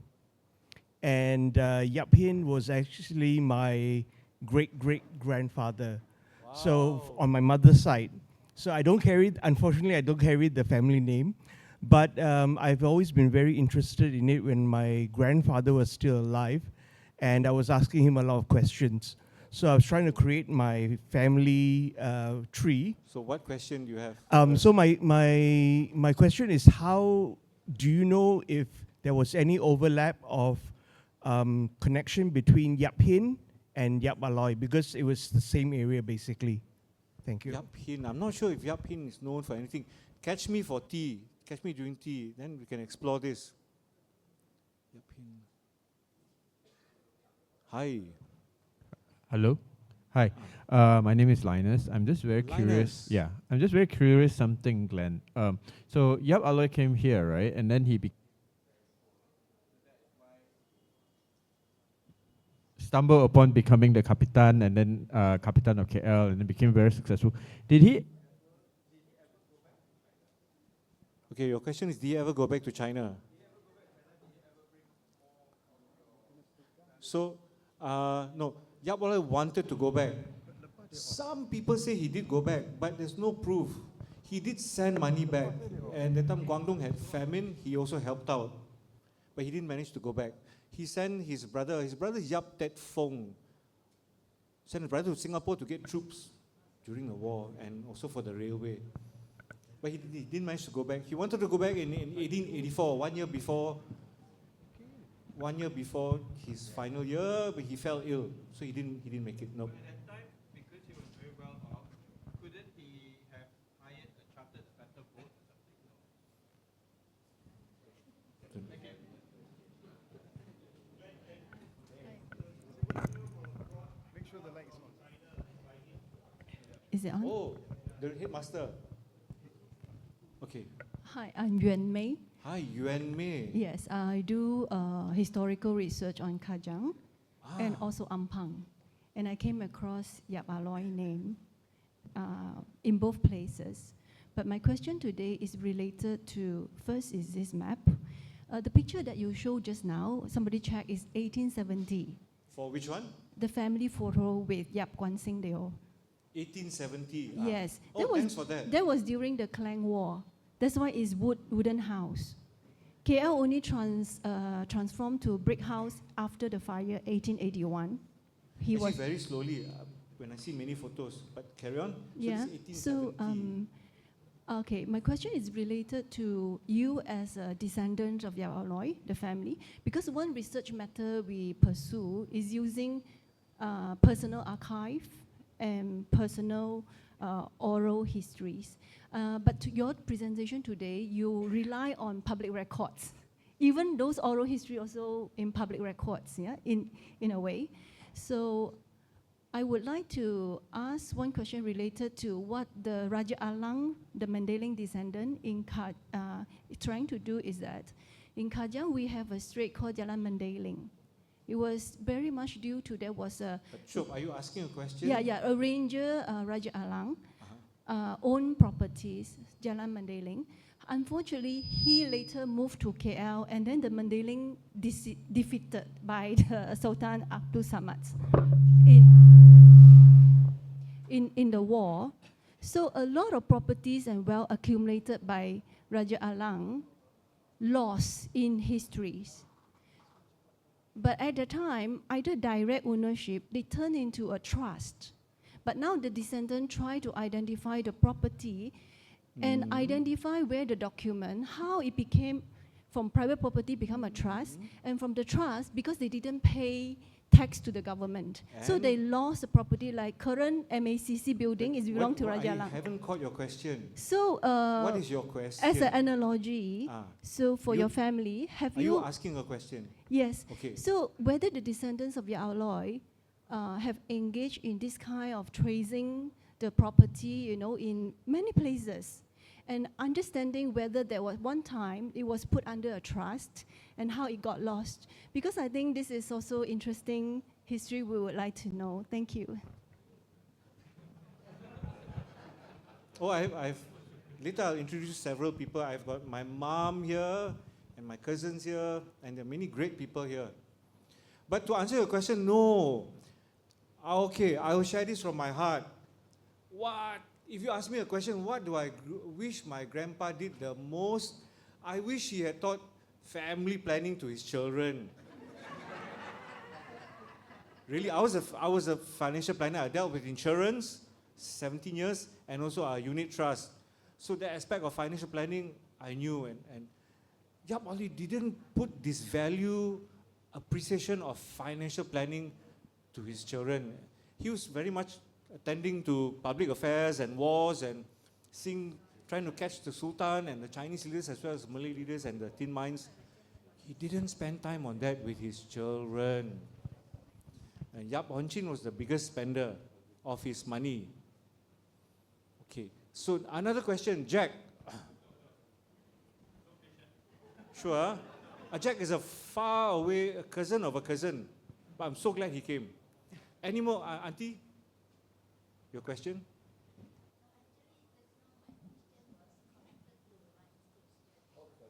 And Yap Hin was actually my great-great-grandfather. Wow. So on my mother's side. So unfortunately, I don't carry the family name. But I've always been very interested in it when my grandfather was still alive. And I was asking him a lot of questions. So I was trying to create my family tree. So what question do you have? So my question is, how do you know if there was any overlap of connection between Yap Hin and Yap Ah Loy, because it was the same area basically? Thank you. Yap Hin. I'm not sure if Yap Hin is known for anything. Catch me for tea. Catch me during tea. Then we can explore this. Yap Hin. Hi. Hello. Hi. My name is Linus. I'm just very curious. Yeah, I'm just very curious something, Glenn. So Yap Ah Loy came here, right? And then he stumbled upon becoming the Kapitan, and then Kapitan of KL, and then became very successful. Did he? Okay, your question is, did he ever go back to China? So, no, Yap Ah Loy wanted to go back. Some people say he did go back, but there's no proof. He did send money back, and that time Guangdong had famine, he also helped out. But he didn't manage to go back. He sent his brother Yap Tet Fong, sent his brother to Singapore to get troops during the war and also for the railway. But he didn't manage to go back. He wanted to go back in 1884, 1 year before his final year, but he fell ill, so he didn't make it. Nope. At that time, because he was very well off, couldn't he have hired a chartered better boat or something? Make sure the light is on. Is it on? Oh, the headmaster. Okay. Hi, I'm Yuan Mei. Hi, Yuan Mei. Yes, I do historical research on Kajang and also Ampang. And I came across Yap Ah Loy name in both places. But my question today is related to, first is this map. The picture that you showed just now, somebody checked, is 1870. For which one? The family photo with Yap Kwan Sing Deo. 1870. Yes. Oh, thanks for that. That was during the Klang War. That's why it's wooden house. KL only transformed to brick house after the fire, 1881. I see very slowly when I see many photos, but carry on. Yeah. So, Okay, my question is related to you as a descendant of Yap Ah Loy, the family, because one research method we pursue is using personal archive and personal oral histories. But to your presentation today, you rely on public records. Even those oral history also in public records, yeah, in a way. So I would like to ask one question related to what the Raja Alang, the Mandailing descendant, trying to do is that in Kajang we have a strait called Jalan Mandailing. It was very much due to there was a... Shop, are you asking a question? Yeah, a ranger, Raja Alang, owned properties, Jalan Mandailing. Unfortunately, he later moved to KL, and then the Mandailing defeated by the Sultan Abdul Samad in the war. So a lot of properties and wealth accumulated by Raja Alang lost in histories. But at the time, either direct ownership, they turned into a trust. But now the descendant try to identify the property and identify where the document, how it became from private property become a trust, and from the trust, because they didn't pay tax to the government. So they lost the property, like current MACC building is belong to Raja Alang. I haven't caught your question. So what is your question? As an analogy, so for your family, Are you asking a question? Yes. Okay. So whether the descendants of Yap Ah Loy have engaged in this kind of tracing the property, in many places, and understanding whether there was one time it was put under a trust and how it got lost. Because I think this is also interesting history we would like to know. Thank you. Oh, later I'll introduce several people. I've got my mom here and my cousins here, and there are many great people here. But to answer your question, no. Okay, I will share this from my heart. If you ask me a question, what do I wish my grandpa did the most? I wish he had taught family planning to his children. Really, I was a financial planner. I dealt with insurance, 17 years, and also a unit trust. So the aspect of financial planning, I knew. And Yap Ah Loy didn't put this value, appreciation of financial planning to his children. He was very much attending to public affairs and wars and trying to catch the Sultan and the Chinese leaders as well as Malay leaders and the tin mines. He didn't spend time on that with his children. And Yap Hon Chin was the biggest spender of his money. Okay, so another question, Jack. Sure. Jack is a far away cousin of a cousin, but I'm so glad he came. Any more, Auntie? Your question?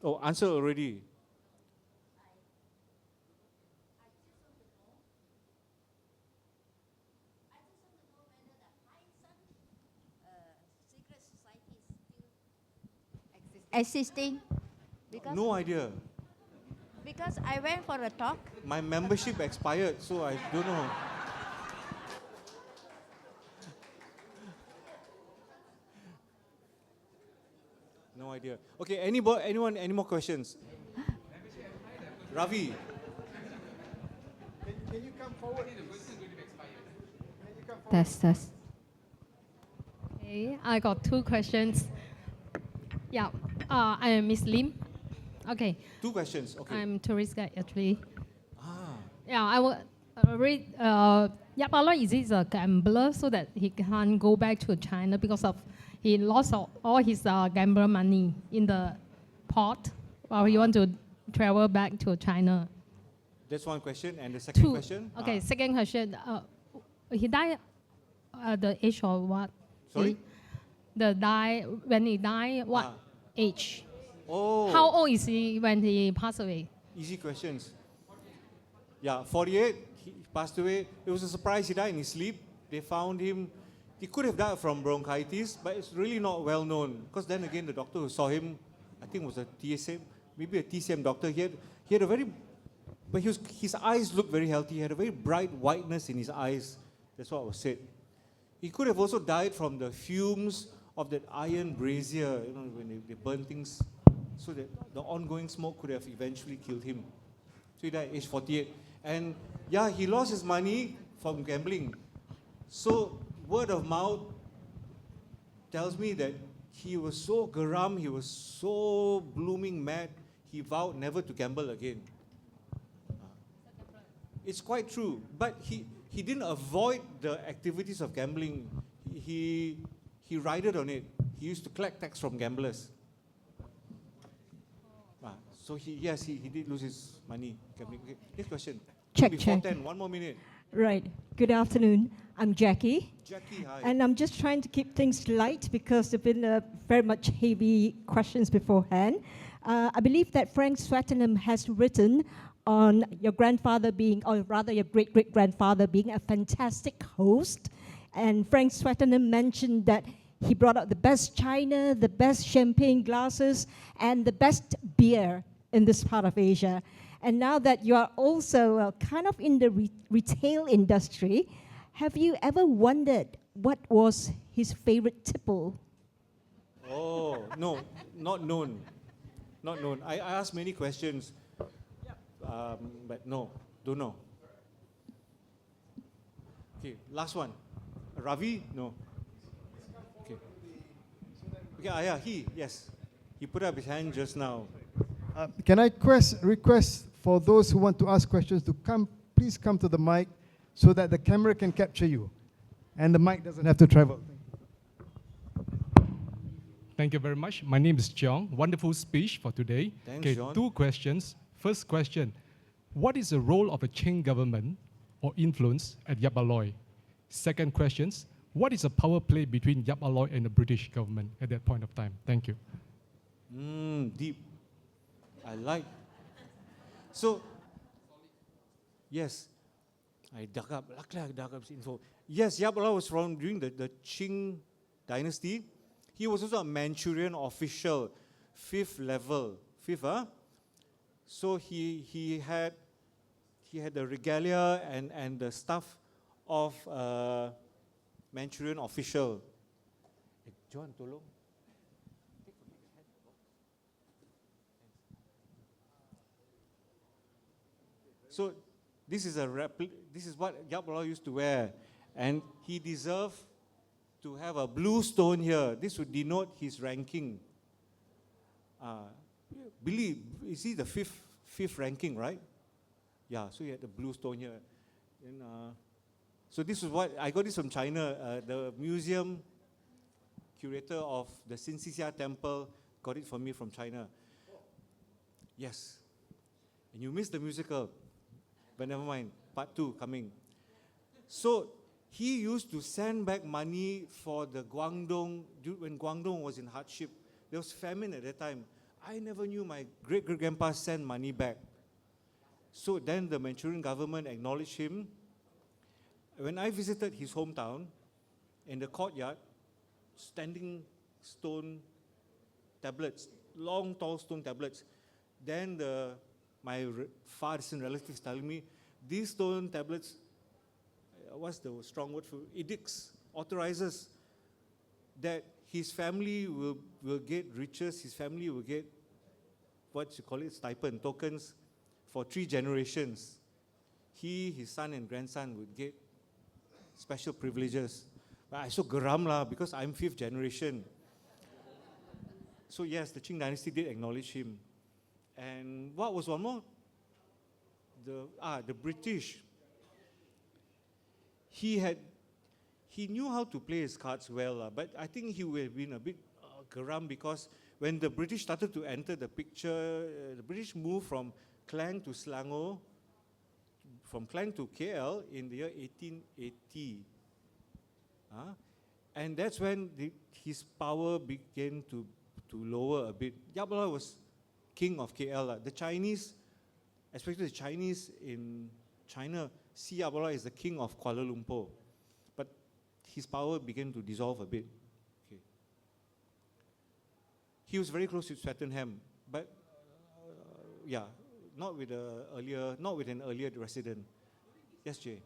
Oh, answer already. assisting? Because, No idea. because I went for a talk. My membership expired, so I don't know. No idea. Okay, anyone, any more questions? Ravi. Can you come forward? Test. Okay, I got two questions. Yeah, I am Miss Lim. Okay. Two questions. Okay. I'm tourist guide actually. Ah. Yeah, I will read. Yap Ah Loy is a gambler, so that he can't go back to China because of he lost all his gambler money in the port while he want to travel back to China. That's one question. And the second question? Okay, second question. He died at the age of what? Sorry? When he died, what age? Oh. How old is he when he passed away? Easy questions. Yeah, 48, he passed away. It was a surprise, he died in his sleep. They found him, he could have died from bronchitis, but it's really not well known. Because then again, the doctor who saw him, I think was a TSM, maybe a TCM doctor. He had a very, but his eyes looked very healthy. He had a very bright whiteness in his eyes. That's what was said. He could have also died from the fumes of that iron brazier, you know, when they burn things, so that the ongoing smoke could have eventually killed him. So he died at age 48. And yeah, he lost his money from gambling. So word of mouth tells me that he was so garam, he was so blooming mad, he vowed never to gamble again. It's quite true, but he didn't avoid the activities of gambling. He rided on it. He used to collect tax from gamblers. So he did lose his money gambling. Okay, next question. Check. 10, 1 more minute. Right. Good afternoon. I'm Jackie. Jackie, hi. And I'm just trying to keep things light because there have been very much heavy questions beforehand. I believe that Frank Swettenham has written on your grandfather being, or rather your great-great-grandfather being a fantastic host. And Frank Swettenham mentioned that he brought out the best china, the best champagne glasses, and the best beer in this part of Asia. And now that you are also kind of in the retail industry, have you ever wondered what was his favorite tipple? Oh, no, not known. Not known. I asked many questions, but no, don't know. Okay, last one. Ravi? No. Okay. Okay, yes. He put up his hand just now. Can I request for those who want to ask questions to please come to the mic so that the camera can capture you and the mic doesn't have to travel. Thank you very much. My name is Cheong. Wonderful speech for today. Thanks, John. 2 questions. First question, what is the role of a Qing government or influence at Yap Ah Loy? Second question, what is the power play between Yap Ah Loy and the British government at that point of time? Thank you. Deep. I like. So, yes, I dug up this info. Yes, Yap Ah Loy was from during the Qing dynasty. He was also a Manchurian official, 5th level. 5th, huh? So he had the regalia and the stuff of Manchurian official. John, tolong. So this is what Yap Ah Loy used to wear, and he deserved to have a blue stone here. This would denote his ranking. Billy, is he the fifth ranking, right? Yeah, so he had the blue stone here. And, so this is what, I got this from China. The museum curator of the Xinxixia temple got it for me from China. Yes. And you missed the musical, but never mind, part 2 coming. So he used to send back money for the Guangdong, when Guangdong was in hardship. There was famine at that time. I never knew my great-great-grandpa sent money back. So then the Manchurian government acknowledged him. When I visited his hometown, in the courtyard, standing stone tablets, long, tall stone tablets. Then my far distant relatives telling me, these stone tablets, what's the strong word for edicts, authorizes that his family will get riches, his family will get, what you call it, stipend, tokens, for 3 generations. He, his son and grandson would get special privileges. But I so geram lah, because I'm 5th generation. So yes, the Qing dynasty did acknowledge him. And what was one more? The British. He knew how to play his cards well, but I think he would have been a bit geram, because when the British started to enter the picture, the British moved from Klang to Selangor, from Klang to KL in the year 1880. And that's when his power began to lower a bit. Yap Ah Loy was king of KL. The Chinese, especially the Chinese in China, see Yap Ah Loy as the king of Kuala Lumpur. But his power began to dissolve a bit. Okay. He was very close to Swettenham, but yeah, not with an earlier resident. Yes, Jay.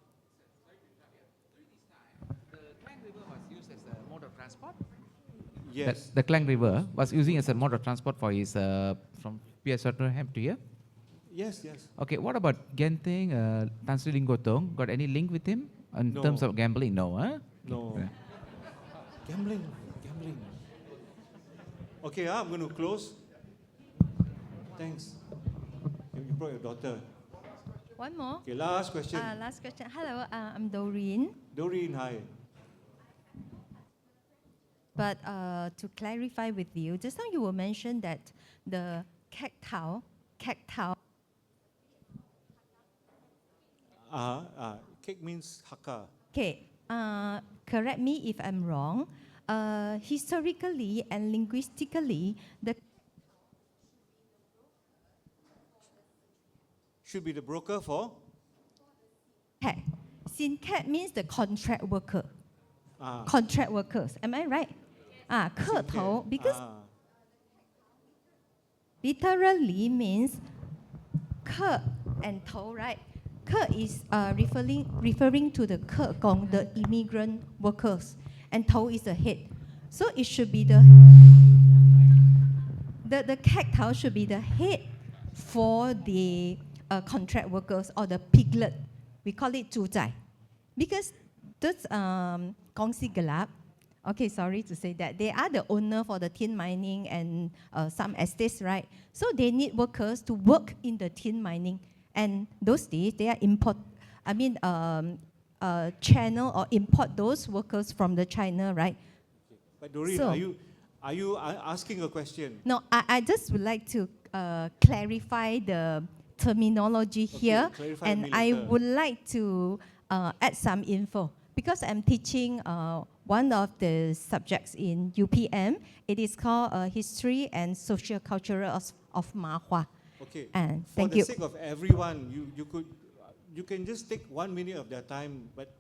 Mode of transport? Yes. The Klang River was using as a mode of transport for his from Swettenham to here? Yes, yes. Okay, what about Genting, Tan Sri Linggotong? Got any link with him in No. terms of gambling? No, huh? No. Gambling. Okay, I'm going to close. Thanks. You brought your daughter. One more. Okay, last question. Last question. Hello, I'm Doreen. Doreen, hi. But to clarify with you, just now you will mention that the cactao. Kek means Hakka. Okay, correct me if I'm wrong. Historically and linguistically, the Should be the broker for? cat. Sincat means the contract worker. Ah. Contract workers. Am I right? 客头, because literally means 客 and 头, right? 客 is referring to the 客工, the immigrant workers, and 头 is the head. So it should be the cactao should be the head for the contract workers or the piglet. We call it 猪仔, because those 公司 gelap. Okay, sorry to say that. They are the owner for the tin mining and some estates, right? So they need workers to work in the tin mining. And those days, they are channel or import those workers from the China, right? But Doreen, So, are you asking a question? No, I just would like to clarify the terminology here. clarify And me I later. would like to add some info. Because I'm teaching one of the subjects in UPM. It is called History and Social Culture of Mahua. Okay. And For thank the you. sake of everyone, you can just take 1 minute of their time, but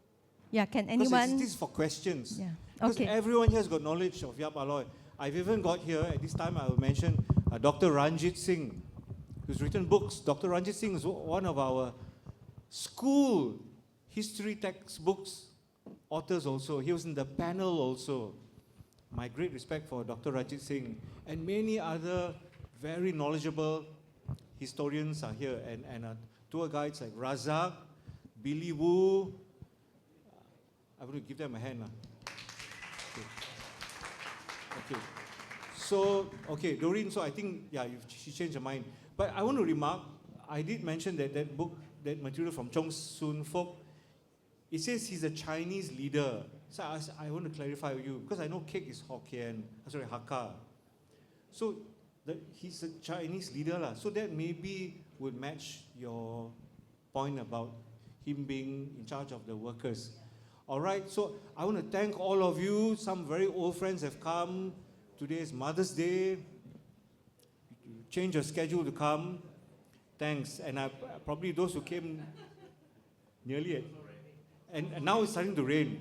Yeah, can because anyone? this is for questions. Yeah. Because Okay. everyone here has got knowledge of Yap Ah Loy. I've even got here, at this time I will mention Dr. Ranjit Singh, who's written books. Dr. Ranjit Singh is one of our school history textbooks authors also. He was in the panel also. My great respect for Dr. Ranjit Singh. And many other very knowledgeable historians are here, and tour guides like Razak, Billy Wu. I'm going to give them a hand. Okay. So, okay, Doreen, so I think, yeah, she changed her mind. But I want to remark, I did mention that book, that material from Chong Soon Fok, it says he's a Chinese leader. So I want to clarify with you, because I know Kek is Hokkien, sorry, Hakka. So he's a Chinese leader, so that maybe would match your point about him being in charge of the workers. All right, so I want to thank all of you. Some very old friends have come. Today is Mother's Day. You change your schedule to come. Thanks. And probably those who came nearly, and now it's starting to rain.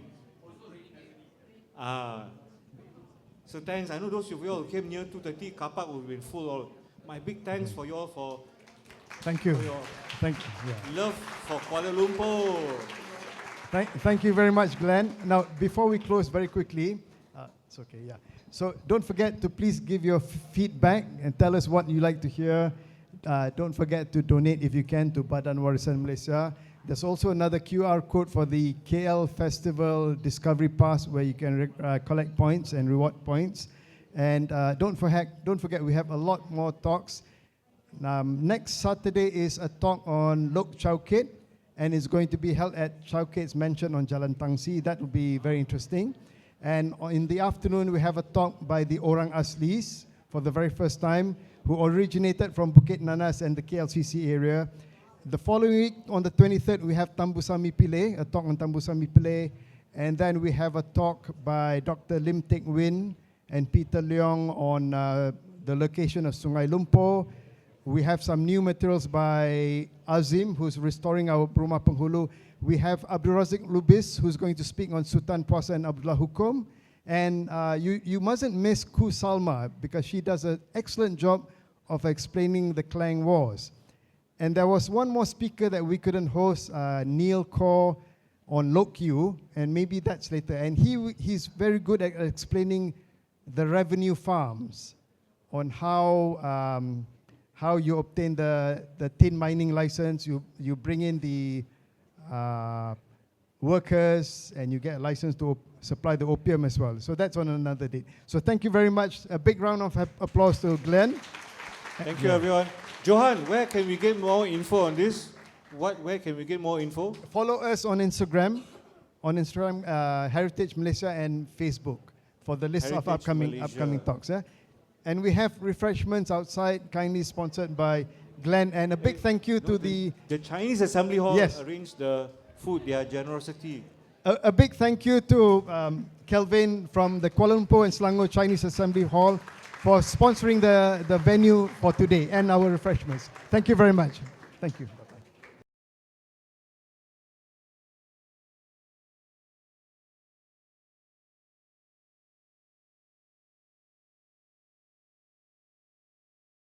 So thanks. I know those of you all who came near 2:30, car park would have been full. All. My big thanks for you all for. Thank you. For your Thank you. love for Kuala Lumpur. Thank you very much, Glenn. Now, before we close very quickly, it's okay, yeah. So don't forget to please give your feedback and tell us what you like to hear. Don't forget to donate if you can to Badan Warisan Malaysia. There's also another QR code for the KL Festival Discovery Pass where you can collect points and reward points. And don't forget, we have a lot more talks. Next Saturday is a talk on Lok Chau Kit, and it's going to be held at Chau Kit's mansion on Jalan Tangsi. That will be very interesting. And in the afternoon, we have a talk by the Orang Aslis for the very first time, who originated from Bukit Nanas and the KLCC area. The following week, on the 23rd, we have Tambusami Pillay, a talk on Tambusami Pillay. And then we have a talk by Dr. Lim Teck Win and Peter Leong on the location of Sungai Lumpur. We have some new materials by Azim, who's restoring our Rumah Penghulu. We have Abdul Razik Lubis, who's going to speak on Sultan Puasa and Abdullah Hukum. And you mustn't miss Ku Salma, because she does an excellent job of explaining the Klang Wars. And there was one more speaker that we couldn't host, Neil Kaur on Lok Yu, and maybe that's later. And he's very good at explaining the revenue farms, on how you obtain the tin mining license, you bring in the workers, and you get a license to supply the opium as well. So that's on another date. So thank you very much. A big round of applause to Glenn. Thank you, everyone. Johan, where can we get more info on this? Where can we get more info? Follow us on Instagram, Heritage Malaysia, and Facebook for the list of Heritage upcoming talks. Yeah? And we have refreshments outside, kindly sponsored by Glenn. And a big thank you to the Chinese Assembly Hall. Yes. Arranged the food, their generosity. A big thank you to Kelvin from the Kuala Lumpur and Selangor Chinese Assembly Hall for sponsoring the venue for today and our refreshments. Thank you very much. Thank you.